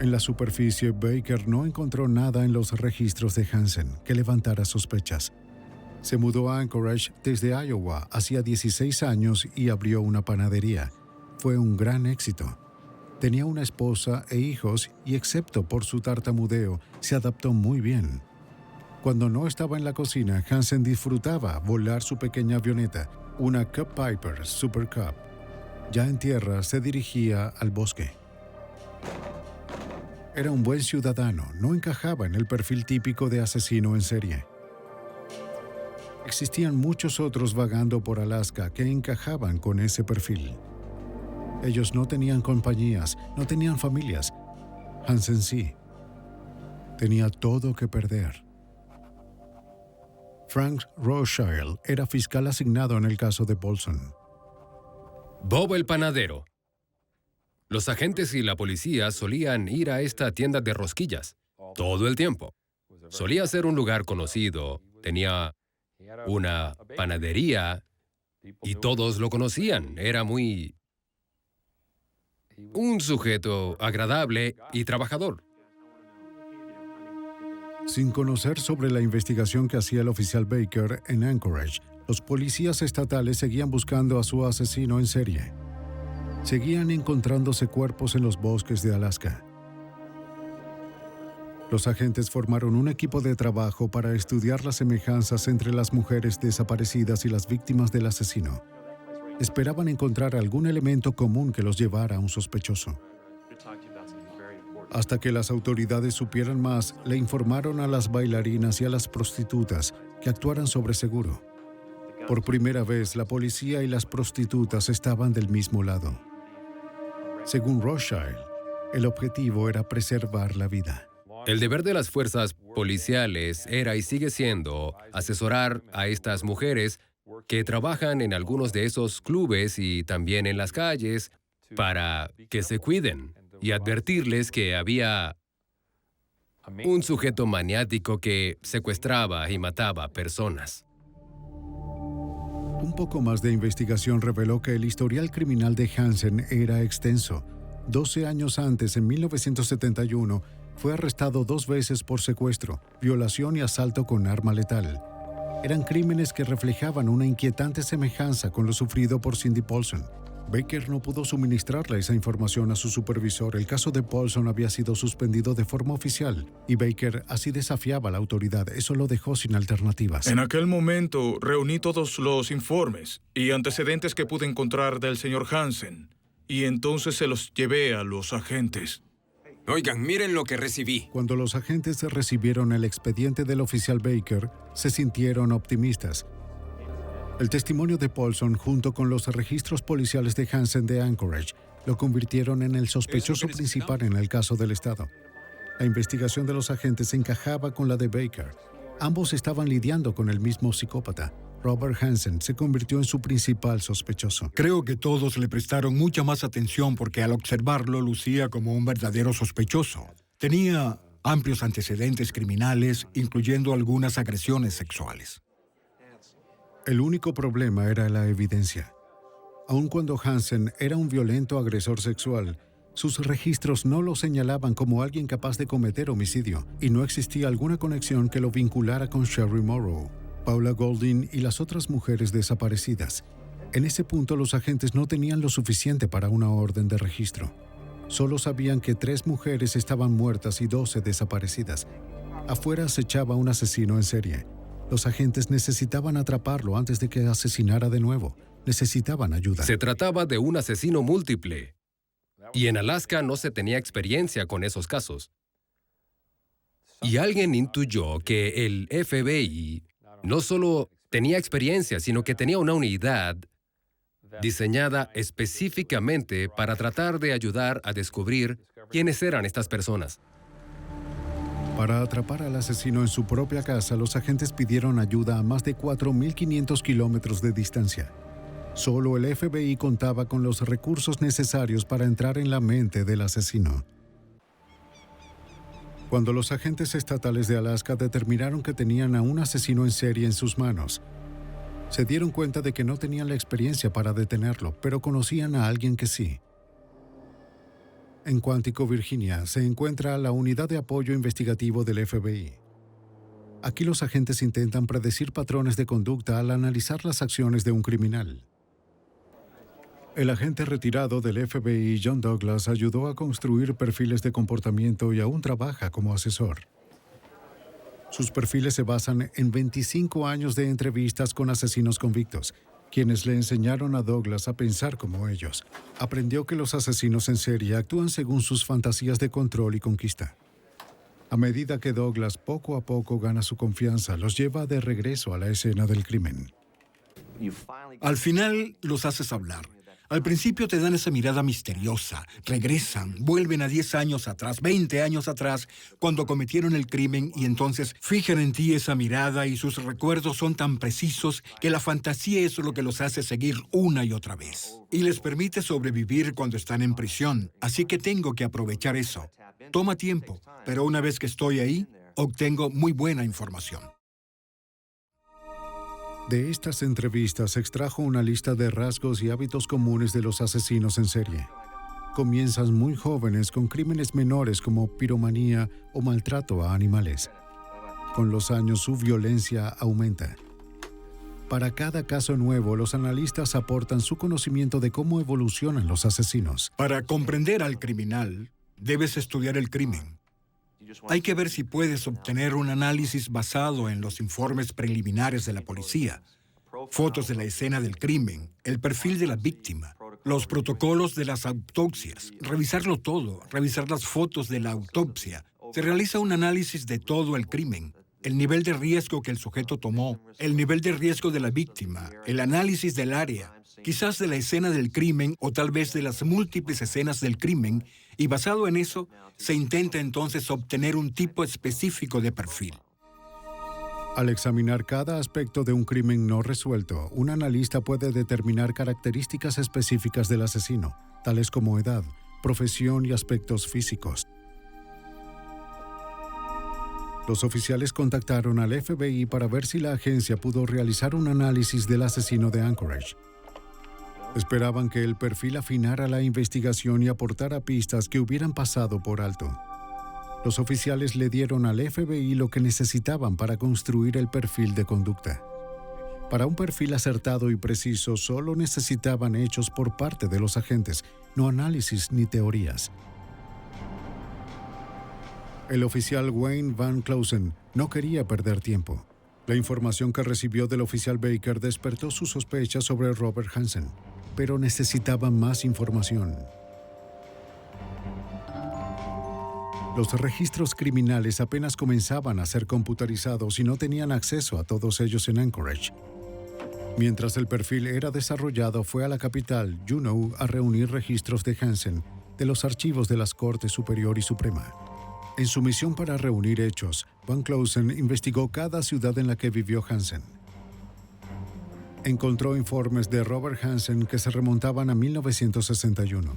En la superficie, Baker no encontró nada en los registros de Hansen que levantara sospechas. Se mudó a Anchorage desde Iowa hacía 16 años y abrió una panadería. Fue un gran éxito. Tenía una esposa e hijos y, excepto por su tartamudeo, se adaptó muy bien. Cuando no estaba en la cocina, Hansen disfrutaba volar su pequeña avioneta, una Cup Piper Super Cup. Ya en tierra, se dirigía al bosque. Era un buen ciudadano, no encajaba en el perfil típico de asesino en serie. Existían muchos otros vagando por Alaska que encajaban con ese perfil. Ellos no tenían compañías, no tenían familias. Hansen sí. Tenía todo que perder. Frank Rothschild era fiscal asignado en el caso de Paulson. Bob el panadero. Los agentes y la policía solían ir a esta tienda de rosquillas todo el tiempo. Solía ser un lugar conocido, tenía una panadería y todos lo conocían. Era un sujeto agradable y trabajador. Sin conocer sobre la investigación que hacía el oficial Baker en Anchorage, los policías estatales seguían buscando a su asesino en serie. Seguían encontrándose cuerpos en los bosques de Alaska. Los agentes formaron un equipo de trabajo para estudiar las semejanzas entre las mujeres desaparecidas y las víctimas del asesino. Esperaban encontrar algún elemento común que los llevara a un sospechoso. Hasta que las autoridades supieran más, le informaron a las bailarinas y a las prostitutas que actuaran sobre seguro. Por primera vez, la policía y las prostitutas estaban del mismo lado. Según Rothschild, el objetivo era preservar la vida. El deber de las fuerzas policiales era y sigue siendo asesorar a estas mujeres que trabajan en algunos de esos clubes y también en las calles para que se cuiden y advertirles que había un sujeto maniático que secuestraba y mataba personas. Un poco más de investigación reveló que el historial criminal de Hansen era extenso. 12 años antes, en 1971, fue arrestado 2 veces por secuestro, violación y asalto con arma letal. Eran crímenes que reflejaban una inquietante semejanza con lo sufrido por Cindy Paulson. Baker no pudo suministrarle esa información a su supervisor. El caso de Paulson había sido suspendido de forma oficial y Baker así desafiaba a la autoridad. Eso lo dejó sin alternativas. En aquel momento reuní todos los informes y antecedentes que pude encontrar del señor Hansen y entonces se los llevé a los agentes. Oigan, miren lo que recibí. Cuando los agentes recibieron el expediente del oficial Baker, se sintieron optimistas. El testimonio de Paulson, junto con los registros policiales de Hansen de Anchorage, lo convirtieron en el sospechoso principal en el caso del Estado. La investigación de los agentes encajaba con la de Baker. Ambos estaban lidiando con el mismo psicópata. Robert Hansen se convirtió en su principal sospechoso. Creo que todos le prestaron mucha más atención porque al observarlo lucía como un verdadero sospechoso. Tenía amplios antecedentes criminales, incluyendo algunas agresiones sexuales. El único problema era la evidencia. Aun cuando Hansen era un violento agresor sexual, sus registros no lo señalaban como alguien capaz de cometer homicidio, y no existía alguna conexión que lo vinculara con Sherry Morrow, Paula Golding y las otras mujeres desaparecidas. En ese punto, los agentes no tenían lo suficiente para una orden de registro. Solo sabían que 3 mujeres estaban muertas y 12 desaparecidas. Afuera acechaba un asesino en serie. Los agentes necesitaban atraparlo antes de que asesinara de nuevo. Necesitaban ayuda. Se trataba de un asesino múltiple. Y en Alaska no se tenía experiencia con esos casos. Y alguien intuyó que el FBI no solo tenía experiencia, sino que tenía una unidad diseñada específicamente para tratar de ayudar a descubrir quiénes eran estas personas. Para atrapar al asesino en su propia casa, los agentes pidieron ayuda a más de 4.500 kilómetros de distancia. Solo el FBI contaba con los recursos necesarios para entrar en la mente del asesino. Cuando los agentes estatales de Alaska determinaron que tenían a un asesino en serie en sus manos, se dieron cuenta de que no tenían la experiencia para detenerlo, pero conocían a alguien que sí. En Quantico, Virginia, se encuentra la Unidad de Apoyo Investigativo del FBI. Aquí los agentes intentan predecir patrones de conducta al analizar las acciones de un criminal. El agente retirado del FBI, John Douglas, ayudó a construir perfiles de comportamiento y aún trabaja como asesor. Sus perfiles se basan en 25 años de entrevistas con asesinos convictos, quienes le enseñaron a Douglas a pensar como ellos. Aprendió que los asesinos en serie actúan según sus fantasías de control y conquista. A medida que Douglas poco a poco gana su confianza, los lleva de regreso a la escena del crimen. Al final los haces hablar. Al principio te dan esa mirada misteriosa, regresan, vuelven a 10 años atrás, 20 años atrás, cuando cometieron el crimen y entonces fijan en ti esa mirada y sus recuerdos son tan precisos que la fantasía es lo que los hace seguir una y otra vez. Y les permite sobrevivir cuando están en prisión, así que tengo que aprovechar eso. Toma tiempo, pero una vez que estoy ahí, obtengo muy buena información. De estas entrevistas se extrajo una lista de rasgos y hábitos comunes de los asesinos en serie. Comienzan muy jóvenes con crímenes menores como piromanía o maltrato a animales. Con los años su violencia aumenta. Para cada caso nuevo, los analistas aportan su conocimiento de cómo evolucionan los asesinos. Para comprender al criminal, debes estudiar el crimen. Hay que ver si puedes obtener un análisis basado en los informes preliminares de la policía, fotos de la escena del crimen, el perfil de la víctima, los protocolos de las autopsias, revisarlo todo, revisar las fotos de la autopsia. Se realiza un análisis de todo el crimen. el nivel de riesgo que el sujeto tomó, el nivel de riesgo de la víctima, el análisis del área, quizás de la escena del crimen o tal vez de las múltiples escenas del crimen, y basado en eso, se intenta entonces obtener un tipo específico de perfil. Al examinar cada aspecto de un crimen no resuelto, un analista puede determinar características específicas del asesino, tales como edad, profesión y aspectos físicos. Los oficiales contactaron al FBI para ver si la agencia pudo realizar un análisis del asesino de Anchorage. Esperaban que el perfil afinara la investigación y aportara pistas que hubieran pasado por alto. Los oficiales le dieron al FBI lo que necesitaban para construir el perfil de conducta. Para un perfil acertado y preciso, solo necesitaban hechos por parte de los agentes, no análisis ni teorías. El oficial Wayne Van Clausen no quería perder tiempo. La información que recibió del oficial Baker despertó sus sospechas sobre Robert Hansen, pero necesitaban más información. Los registros criminales apenas comenzaban a ser computarizados y no tenían acceso a todos ellos en Anchorage. Mientras el perfil era desarrollado, fue a la capital, Juneau, a reunir registros de Hansen de los archivos de las Cortes Superior y Suprema. En su misión para reunir hechos, Van Clausen investigó cada ciudad en la que vivió Hansen. Encontró informes de Robert Hansen que se remontaban a 1961.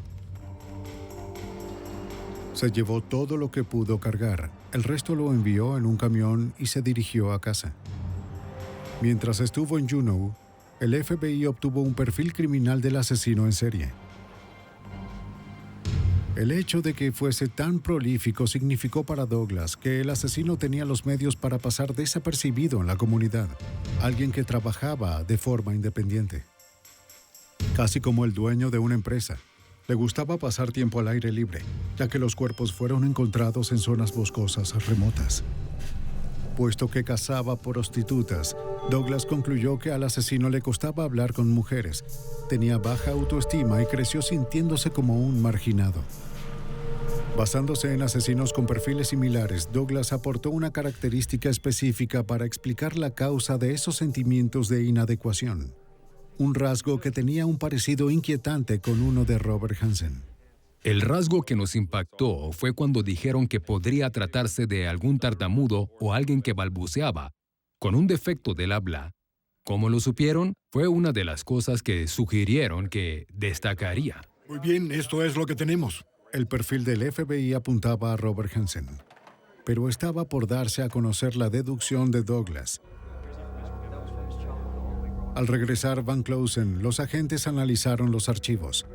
Se llevó todo lo que pudo cargar. El resto lo envió en un camión y se dirigió a casa. Mientras estuvo en Juneau, el FBI obtuvo un perfil criminal del asesino en serie. El hecho de que fuese tan prolífico significó para Douglas que el asesino tenía los medios para pasar desapercibido en la comunidad, alguien que trabajaba de forma independiente. Casi como el dueño de una empresa. Le gustaba pasar tiempo al aire libre, ya que los cuerpos fueron encontrados en zonas boscosas remotas. Puesto que cazaba prostitutas, Douglas concluyó que al asesino le costaba hablar con mujeres, tenía baja autoestima y creció sintiéndose como un marginado. Basándose en asesinos con perfiles similares, Douglas aportó una característica específica para explicar la causa de esos sentimientos de inadecuación. Un rasgo que tenía un parecido inquietante con uno de Robert Hansen. El rasgo que nos impactó fue cuando dijeron que podría tratarse de algún tartamudo o alguien que balbuceaba, con un defecto del habla. ¿Cómo lo supieron? Fue una de las cosas que sugirieron que destacaría. Muy bien, esto es lo que tenemos. El perfil del FBI apuntaba a Robert Hansen, pero estaba por darse a conocer la deducción de Douglas. Al regresar Van Clausen, los agentes analizaron los archivos.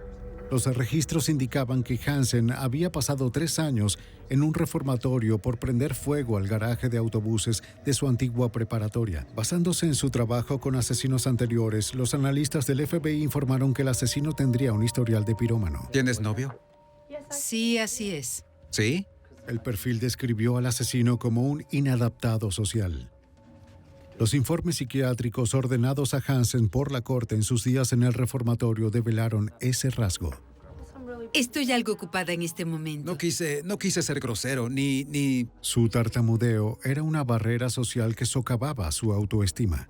Los registros indicaban que Hansen había pasado 3 años en un reformatorio por prender fuego al garaje de autobuses de su antigua preparatoria. Basándose en su trabajo con asesinos anteriores, los analistas del FBI informaron que el asesino tendría un historial de pirómano. ¿Tienes novio? Sí, así es. ¿Sí? El perfil describió al asesino como un inadaptado social. Los informes psiquiátricos ordenados a Hansen por la corte en sus días en el reformatorio develaron ese rasgo. Estoy algo ocupada en este momento. No quise ser grosero, ni... Su tartamudeo era una barrera social que socavaba su autoestima.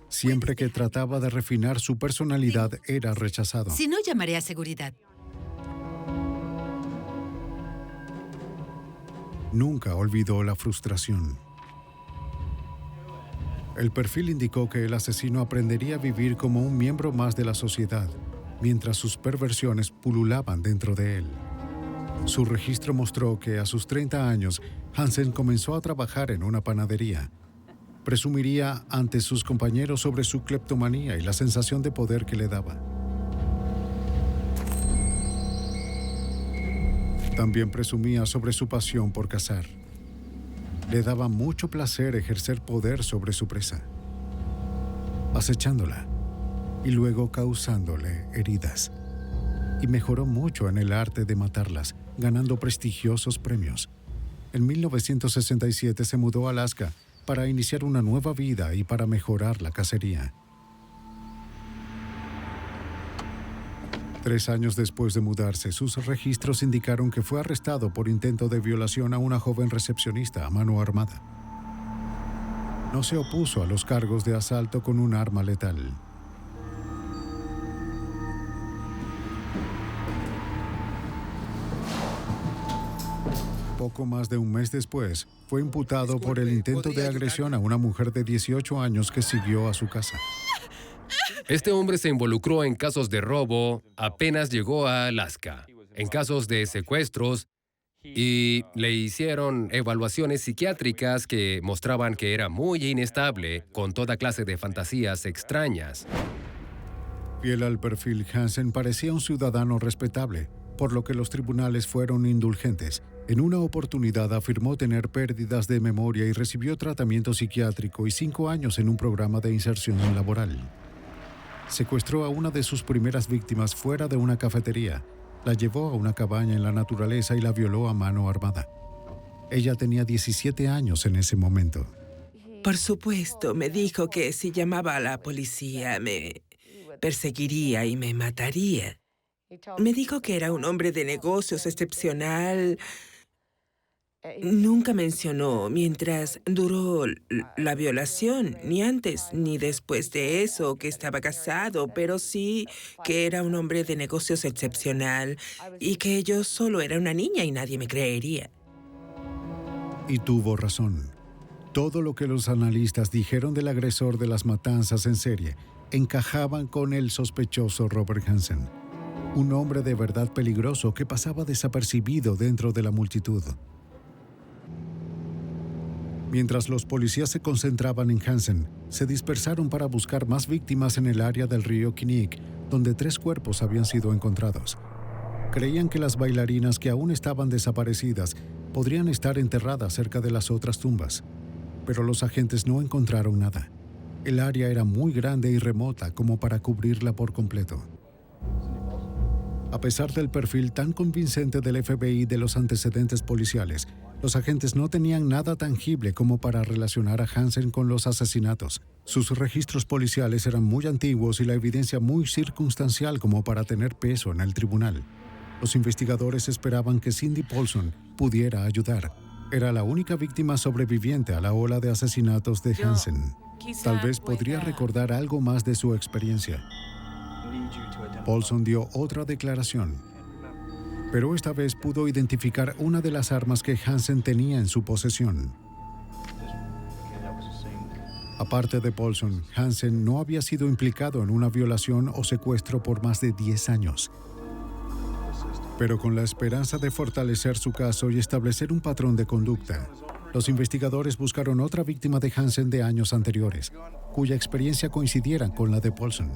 Siempre que trataba de refinar su personalidad, era rechazado. Si no, llamaré a seguridad. Nunca olvidó la frustración. El perfil indicó que el asesino aprendería a vivir como un miembro más de la sociedad, mientras sus perversiones pululaban dentro de él. Su registro mostró que a sus 30 años, Hansen comenzó a trabajar en una panadería. Presumiría ante sus compañeros sobre su cleptomanía y la sensación de poder que le daba. También presumía sobre su pasión por cazar. Le daba mucho placer ejercer poder sobre su presa, acechándola y luego causándole heridas. Y mejoró mucho en el arte de matarlas, ganando prestigiosos premios. En 1967 se mudó a Alaska para iniciar una nueva vida y para mejorar la cacería. 3 años después de mudarse, sus registros indicaron que fue arrestado por intento de violación a una joven recepcionista a mano armada. no se opuso a los cargos de asalto con un arma letal. Poco más de un mes después, fue imputado por el intento de agresión a una mujer de 18 años que siguió a su casa. Este hombre se involucró en casos de robo apenas llegó a Alaska, en casos de secuestros, y le hicieron evaluaciones psiquiátricas que mostraban que era muy inestable, con toda clase de fantasías extrañas. Fiel al perfil, Hansen parecía un ciudadano respetable, por lo que los tribunales fueron indulgentes. En una oportunidad afirmó tener pérdidas de memoria y recibió tratamiento psiquiátrico y 5 años en un programa de inserción laboral. Secuestró a una de sus primeras víctimas fuera de una cafetería, la llevó a una cabaña en la naturaleza y la violó a mano armada. Ella tenía 17 años en ese momento. Por supuesto, me dijo que si llamaba a la policía me perseguiría y me mataría. Me dijo que era un hombre de negocios excepcional. Nunca mencionó mientras duró la violación, ni antes ni después de eso, que estaba casado, pero sí que era un hombre de negocios excepcional y que yo solo era una niña y nadie me creería. Y tuvo razón. Todo lo que los analistas dijeron del agresor de las matanzas en serie encajaban con el sospechoso Robert Hansen, un hombre de verdad peligroso que pasaba desapercibido dentro de la multitud. Mientras los policías se concentraban en Hansen, se dispersaron para buscar más víctimas en el área del río Kinnick, donde 3 cuerpos habían sido encontrados. Creían que las bailarinas que aún estaban desaparecidas podrían estar enterradas cerca de las otras tumbas, pero los agentes no encontraron nada. El área era muy grande y remota como para cubrirla por completo. A pesar del perfil tan convincente del FBI de los antecedentes policiales, los agentes no tenían nada tangible como para relacionar a Hansen con los asesinatos. Sus registros policiales eran muy antiguos y la evidencia muy circunstancial como para tener peso en el tribunal. Los investigadores esperaban que Cindy Paulson pudiera ayudar. Era la única víctima sobreviviente a la ola de asesinatos de Hansen. Tal vez podría recordar algo más de su experiencia. Paulson dio otra declaración, pero esta vez pudo identificar una de las armas que Hansen tenía en su posesión. Aparte de Paulson, Hansen no había sido implicado en una violación o secuestro por más de 10 años. Pero con la esperanza de fortalecer su caso y establecer un patrón de conducta, los investigadores buscaron otra víctima de Hansen de años anteriores, cuya experiencia coincidiera con la de Paulson.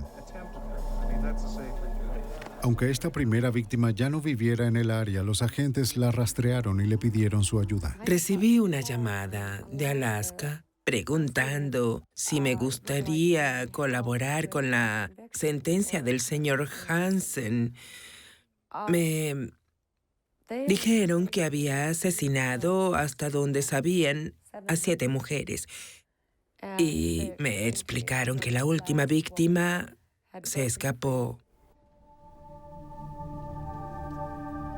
Aunque esta primera víctima ya no viviera en el área, los agentes la rastrearon y le pidieron su ayuda. Recibí una llamada de Alaska preguntando si me gustaría colaborar con la sentencia del señor Hansen. Me dijeron que había asesinado, hasta donde sabían, a 7 mujeres. Y me explicaron que la última víctima se escapó.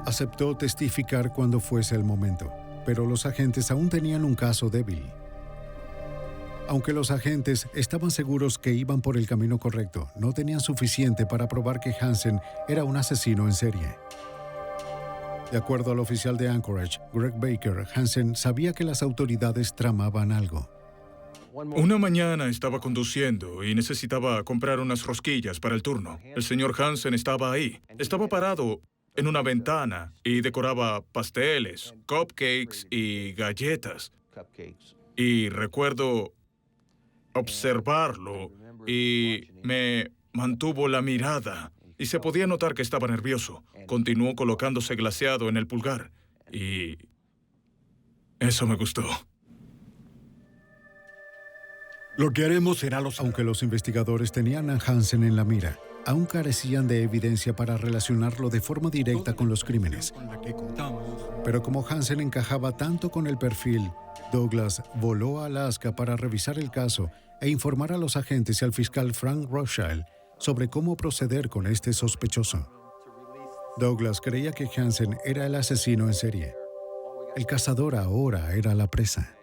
Aceptó testificar cuando fuese el momento, pero los agentes aún tenían un caso débil. Aunque los agentes estaban seguros que iban por el camino correcto, no tenían suficiente para probar que Hansen era un asesino en serie. De acuerdo al oficial de Anchorage, Greg Baker, Hansen sabía que las autoridades tramaban algo. Una mañana estaba conduciendo y necesitaba comprar unas rosquillas para el turno. El señor Hansen estaba ahí. Estaba parado en una ventana y decoraba pasteles, cupcakes y galletas. Y recuerdo observarlo y me mantuvo la mirada y se podía notar que estaba nervioso. Continuó colocándose glaseado en el pulgar y eso me gustó. Lo que haremos será Aunque los investigadores tenían a Hansen en la mira, aún carecían de evidencia para relacionarlo de forma directa con los crímenes. Pero como Hansen encajaba tanto con el perfil, Douglas voló a Alaska para revisar el caso e informar a los agentes y al fiscal Frank Rothschild sobre cómo proceder con este sospechoso. Douglas creía que Hansen era el asesino en serie. El cazador ahora era la presa.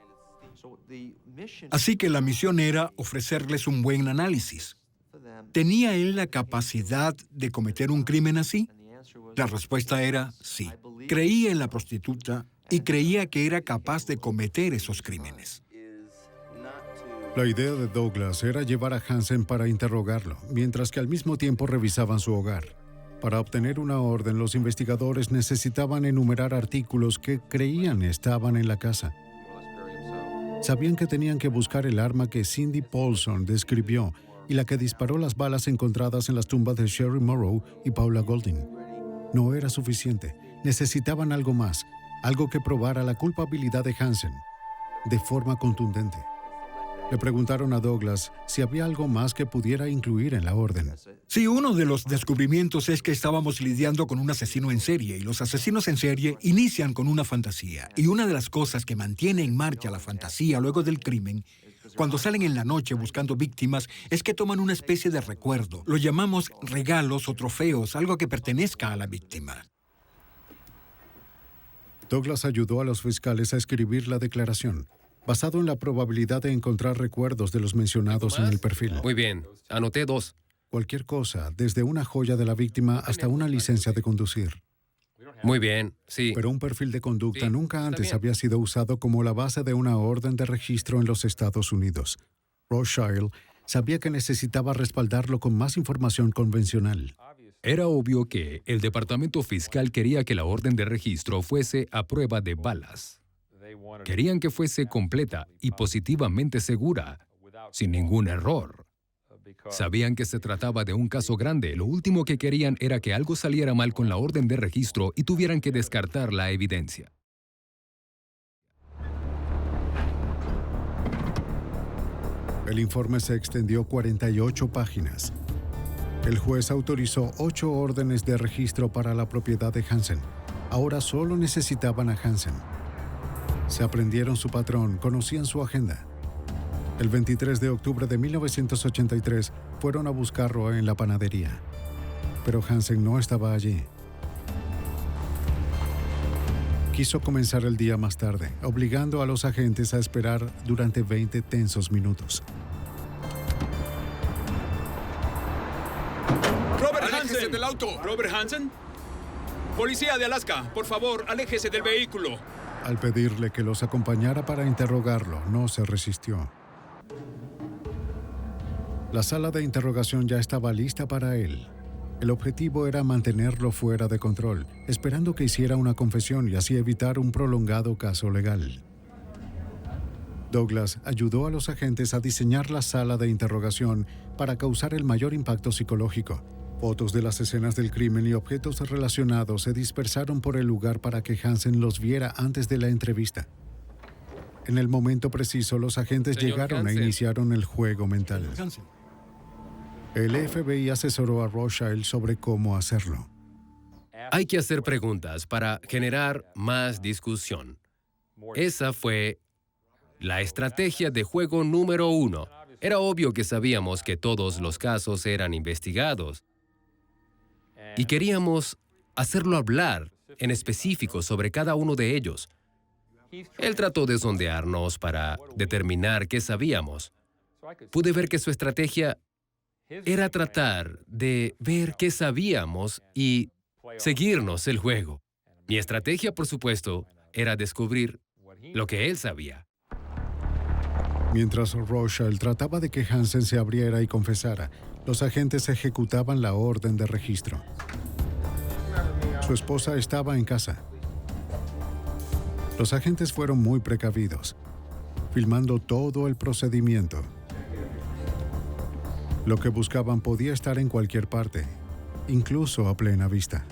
Así que la misión era ofrecerles un buen análisis. ¿Tenía él la capacidad de cometer un crimen así? La respuesta era sí. Creía en la prostituta y creía que era capaz de cometer esos crímenes. La idea de Douglas era llevar a Hansen para interrogarlo, mientras que al mismo tiempo revisaban su hogar. Para obtener una orden, los investigadores necesitaban enumerar artículos que creían estaban en la casa. Sabían que tenían que buscar el arma que Cindy Paulson describió y la que disparó las balas encontradas en las tumbas de Sherry Morrow y Paula Golding. No era suficiente. Necesitaban algo más, algo que probara la culpabilidad de Hansen, de forma contundente. Le preguntaron a Douglas si había algo más que pudiera incluir en la orden. Sí, uno de los descubrimientos es que estábamos lidiando con un asesino en serie, y los asesinos en serie inician con una fantasía. Y una de las cosas que mantiene en marcha la fantasía luego del crimen, cuando salen en la noche buscando víctimas, es que toman una especie de recuerdo. Lo llamamos regalos o trofeos, algo que pertenezca a la víctima. Douglas ayudó a los fiscales a escribir la declaración, basado en la probabilidad de encontrar recuerdos de los mencionados en el perfil. Muy bien, anoté 2. Cualquier cosa, desde una joya de la víctima hasta una licencia de conducir. Muy bien, sí. Pero un perfil de conducta nunca antes había sido usado como la base de una orden de registro en los Estados Unidos. Rothschild sabía que necesitaba respaldarlo con más información convencional. Era obvio que el departamento fiscal quería que la orden de registro fuese a prueba de balas. Querían que fuese completa y positivamente segura, sin ningún error. Sabían que se trataba de un caso grande. Lo último que querían era que algo saliera mal con la orden de registro y tuvieran que descartar la evidencia. El informe se extendió 48 páginas. El juez autorizó 8 órdenes de registro para la propiedad de Hansen. Ahora solo necesitaban a Hansen. Se aprendieron su patrón, conocían su agenda. El 23 de octubre de 1983 fueron a buscarlo en la panadería. Pero Hansen no estaba allí. Quiso comenzar el día más tarde, obligando a los agentes a esperar durante 20 tensos minutos. ¡Robert Hansen! Del auto! ¿Robert Hansen? Policía de Alaska, por favor, aléjese del vehículo. Al pedirle que los acompañara para interrogarlo, no se resistió. La sala de interrogación ya estaba lista para él. El objetivo era mantenerlo fuera de control, esperando que hiciera una confesión y así evitar un prolongado caso legal. Douglas ayudó a los agentes a diseñar la sala de interrogación para causar el mayor impacto psicológico. Fotos de las escenas del crimen y objetos relacionados se dispersaron por el lugar para que Hansen los viera antes de la entrevista. En el momento preciso, los agentes llegaron e iniciaron el juego mental. El FBI asesoró a Rothschild sobre cómo hacerlo. Hay que hacer preguntas para generar más discusión. Esa fue la estrategia de juego número 1. Era obvio que sabíamos que todos los casos eran investigados. Y queríamos hacerlo hablar en específico sobre cada uno de ellos. Él trató de sondearnos para determinar qué sabíamos. Pude ver que su estrategia era tratar de ver qué sabíamos y seguirnos el juego. Mi estrategia, por supuesto, era descubrir lo que él sabía. Mientras Rothschild trataba de que Hansen se abriera y confesara, los agentes ejecutaban la orden de registro. Su esposa estaba en casa. Los agentes fueron muy precavidos, filmando todo el procedimiento. Lo que buscaban podía estar en cualquier parte, incluso a plena vista.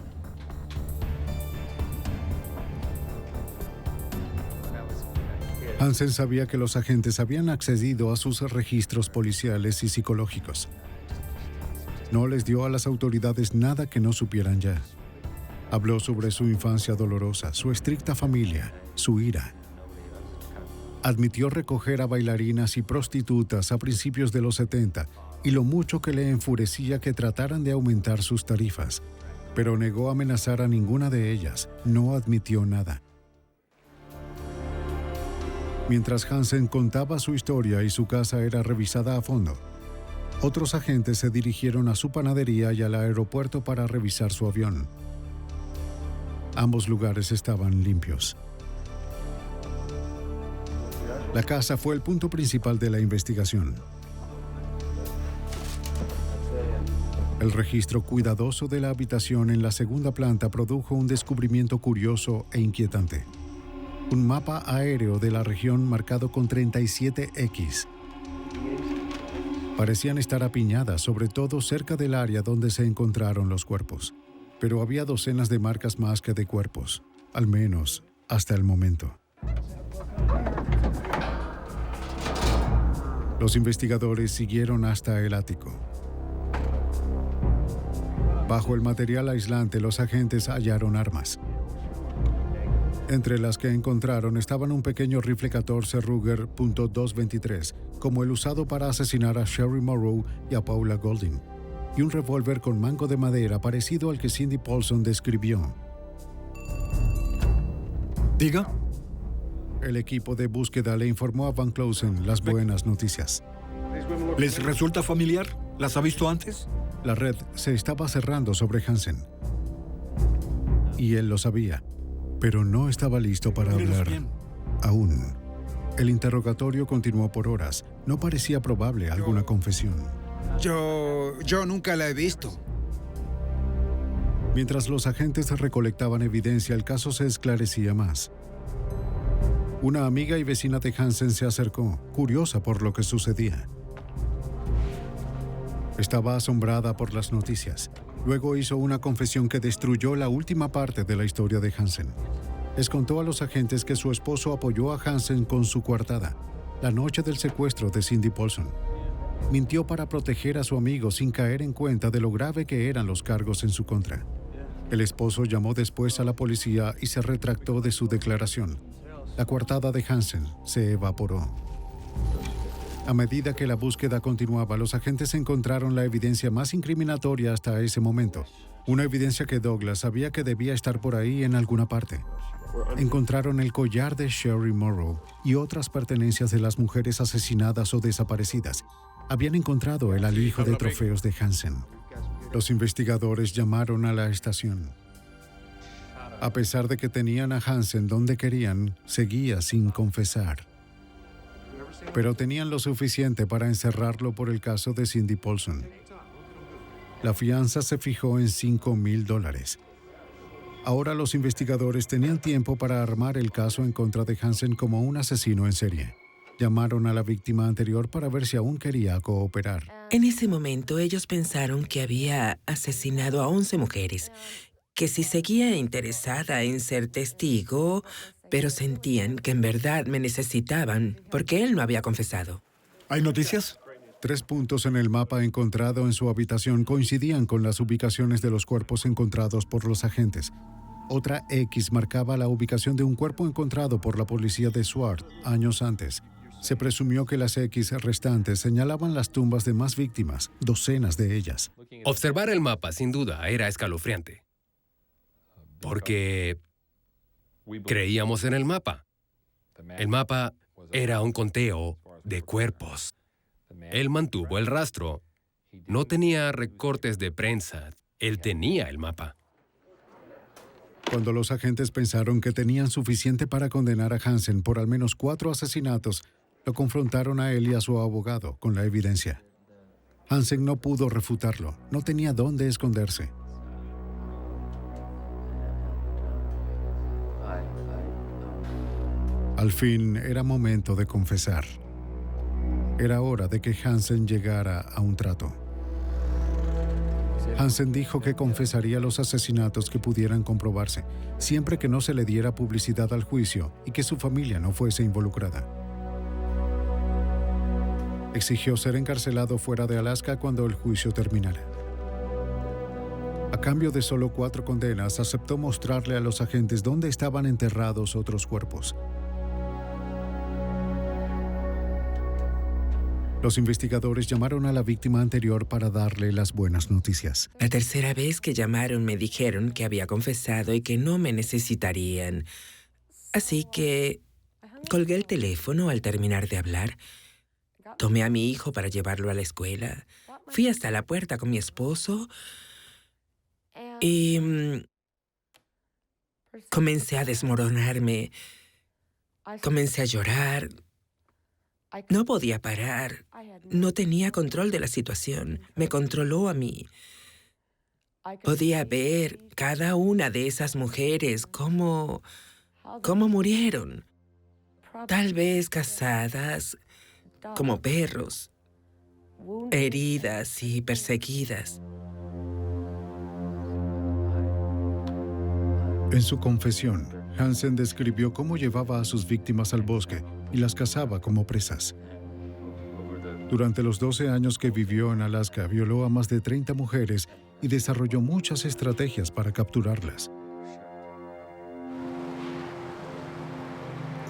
Hansen sabía que los agentes habían accedido a sus registros policiales y psicológicos. No les dio a las autoridades nada que no supieran ya. Habló sobre su infancia dolorosa, su estricta familia, su ira. Admitió recoger a bailarinas y prostitutas a principios de los 70 y lo mucho que le enfurecía que trataran de aumentar sus tarifas, pero negó amenazar a ninguna de ellas, no admitió nada. Mientras Hansen contaba su historia y su casa era revisada a fondo, otros agentes se dirigieron a su panadería y al aeropuerto para revisar su avión. Ambos lugares estaban limpios. La casa fue el punto principal de la investigación. El registro cuidadoso de la habitación en la segunda planta produjo un descubrimiento curioso e inquietante. Un mapa aéreo de la región marcado con 37X. Parecían estar apiñadas, sobre todo cerca del área donde se encontraron los cuerpos. Pero había docenas de marcas más que de cuerpos, al menos hasta el momento. Los investigadores siguieron hasta el ático. Bajo el material aislante, los agentes hallaron armas. Entre las que encontraron estaban un pequeño rifle 14 Ruger .223, como el usado para asesinar a Sherry Morrow y a Paula Golding, y un revólver con mango de madera parecido al que Cindy Paulson describió. ¿Diga? El equipo de búsqueda le informó a Van Closen las buenas noticias. ¿Les resulta familiar? ¿Las ha visto antes? La red se estaba cerrando sobre Hansen. Y él lo sabía, pero no estaba listo para hablar aún. El interrogatorio continuó por horas. No parecía probable alguna confesión. Yo nunca la he visto. Mientras los agentes recolectaban evidencia, el caso se esclarecía más. Una amiga y vecina de Hansen se acercó, curiosa por lo que sucedía. Estaba asombrada por las noticias. Luego hizo una confesión que destruyó la última parte de la historia de Hansen. Les contó a los agentes que su esposo apoyó a Hansen con su coartada, la noche del secuestro de Cindy Paulson. Mintió para proteger a su amigo sin caer en cuenta de lo grave que eran los cargos en su contra. El esposo llamó después a la policía y se retractó de su declaración. La coartada de Hansen se evaporó. A medida que la búsqueda continuaba, los agentes encontraron la evidencia más incriminatoria hasta ese momento. Una evidencia que Douglas sabía que debía estar por ahí en alguna parte. Encontraron el collar de Sherry Morrow y otras pertenencias de las mujeres asesinadas o desaparecidas. Habían encontrado el alijo de trofeos de Hansen. Los investigadores llamaron a la estación. A pesar de que tenían a Hansen donde querían, seguía sin confesar. Pero tenían lo suficiente para encerrarlo por el caso de Cindy Paulson. La fianza se fijó en $5,000. Ahora los investigadores tenían tiempo para armar el caso en contra de Hansen como un asesino en serie. Llamaron a la víctima anterior para ver si aún quería cooperar. En ese momento ellos pensaron que había asesinado a 11 mujeres, que si seguía interesada en ser testigo, pero sentían que en verdad me necesitaban porque él no había confesado. ¿Hay noticias? 3 puntos en el mapa encontrado en su habitación coincidían con las ubicaciones de los cuerpos encontrados por los agentes. Otra X marcaba la ubicación de un cuerpo encontrado por la policía de Swart años antes. Se presumió que las X restantes señalaban las tumbas de más víctimas, docenas de ellas. Observar el mapa, sin duda, era escalofriante. Porque creíamos en el mapa. El mapa era un conteo de cuerpos. Él mantuvo el rastro. No tenía recortes de prensa. Él tenía el mapa. Cuando los agentes pensaron que tenían suficiente para condenar a Hansen por al menos 4 asesinatos, lo confrontaron a él y a su abogado con la evidencia. Hansen no pudo refutarlo. No tenía dónde esconderse. Al fin, era momento de confesar. Era hora de que Hansen llegara a un trato. Hansen dijo que confesaría los asesinatos que pudieran comprobarse, siempre que no se le diera publicidad al juicio y que su familia no fuese involucrada. Exigió ser encarcelado fuera de Alaska cuando el juicio terminara. A cambio de solo 4 condenas, aceptó mostrarle a los agentes dónde estaban enterrados otros cuerpos. Los investigadores llamaron a la víctima anterior para darle las buenas noticias. La tercera vez que llamaron me dijeron que había confesado y que no me necesitarían. Así que Colgué el teléfono al terminar de hablar. Tomé a mi hijo para llevarlo a la escuela. Fui hasta la puerta con mi esposo y comencé a desmoronarme. Comencé a llorar. No podía parar. No tenía control de la situación. Me controló a mí. Podía ver cada una de esas mujeres cómo murieron. Tal vez cazadas como perros, heridas y perseguidas. En su confesión, Hansen describió cómo llevaba a sus víctimas al bosque y las cazaba como presas. Durante los 12 años que vivió en Alaska, violó a más de 30 mujeres y desarrolló muchas estrategias para capturarlas.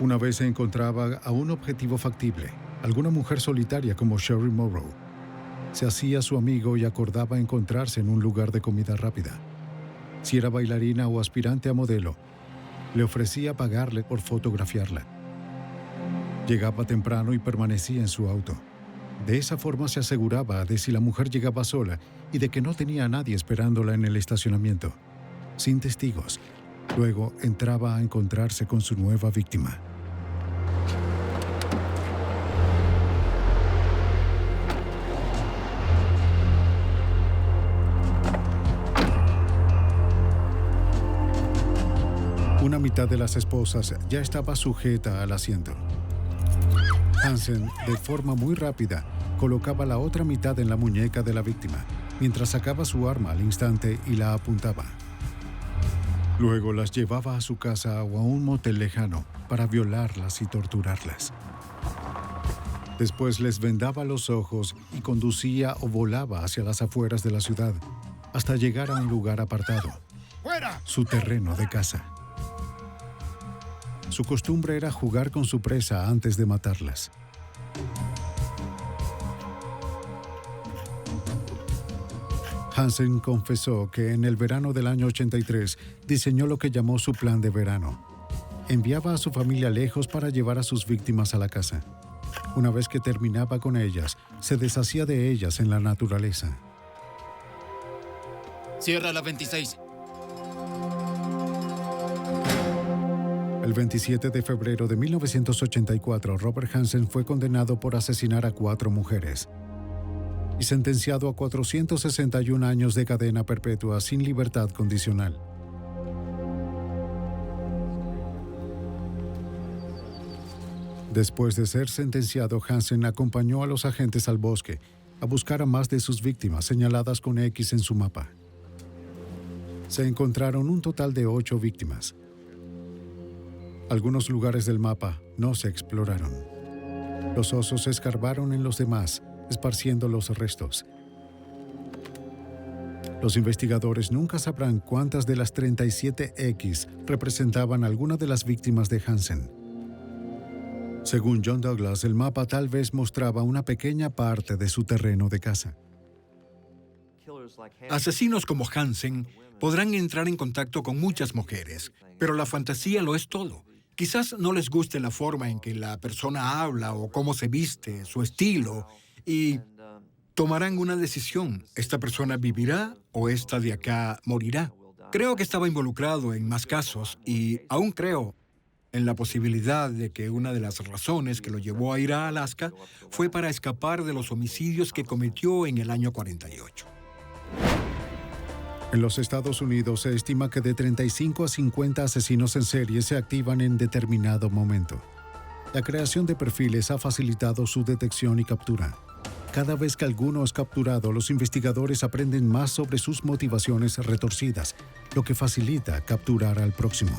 Una vez se encontraba a un objetivo factible, alguna mujer solitaria como Sherry Morrow. Se hacía su amigo y acordaba encontrarse en un lugar de comida rápida. Si era bailarina o aspirante a modelo, le ofrecía pagarle por fotografiarla. Llegaba temprano y permanecía en su auto. De esa forma se aseguraba de si la mujer llegaba sola y de que no tenía a nadie esperándola en el estacionamiento, sin testigos. Luego entraba a encontrarse con su nueva víctima. Una mitad de las esposas ya estaba sujeta al asiento. Hansen, de forma muy rápida, colocaba la otra mitad en la muñeca de la víctima, mientras sacaba su arma al instante y la apuntaba. Luego las llevaba a su casa o a un motel lejano para violarlas y torturarlas. Después les vendaba los ojos y conducía o volaba hacia las afueras de la ciudad, hasta llegar a un lugar apartado, su terreno de caza. Su costumbre era jugar con su presa antes de matarlas. Hansen confesó que en el verano del año 83 diseñó lo que llamó su plan de verano. Enviaba a su familia lejos para llevar a sus víctimas a la casa. Una vez que terminaba con ellas, se deshacía de ellas en la naturaleza. Cierra la 26. El 27 de febrero de 1984, Robert Hansen fue condenado por asesinar a 4 mujeres y sentenciado a 461 años de cadena perpetua sin libertad condicional. Después de ser sentenciado, Hansen acompañó a los agentes al bosque a buscar a más de sus víctimas señaladas con X en su mapa. Se encontraron un total de 8 víctimas. Algunos lugares del mapa no se exploraron. Los osos escarbaron en los demás, esparciendo los restos. Los investigadores nunca sabrán cuántas de las 37X representaban alguna de las víctimas de Hansen. Según John Douglas, el mapa tal vez mostraba una pequeña parte de su terreno de caza. Asesinos como Hansen podrán entrar en contacto con muchas mujeres, pero la fantasía lo es todo. Quizás no les guste la forma en que la persona habla o cómo se viste, su estilo, y tomarán una decisión. ¿Esta persona vivirá o esta de acá morirá? Creo que estaba involucrado en más casos y aún creo en la posibilidad de que una de las razones que lo llevó a ir a Alaska fue para escapar de los homicidios que cometió en el año 48. En los Estados Unidos se estima que de 35 a 50 asesinos en serie se activan en determinado momento. La creación de perfiles ha facilitado su detección y captura. Cada vez que alguno es capturado, los investigadores aprenden más sobre sus motivaciones retorcidas, lo que facilita capturar al próximo.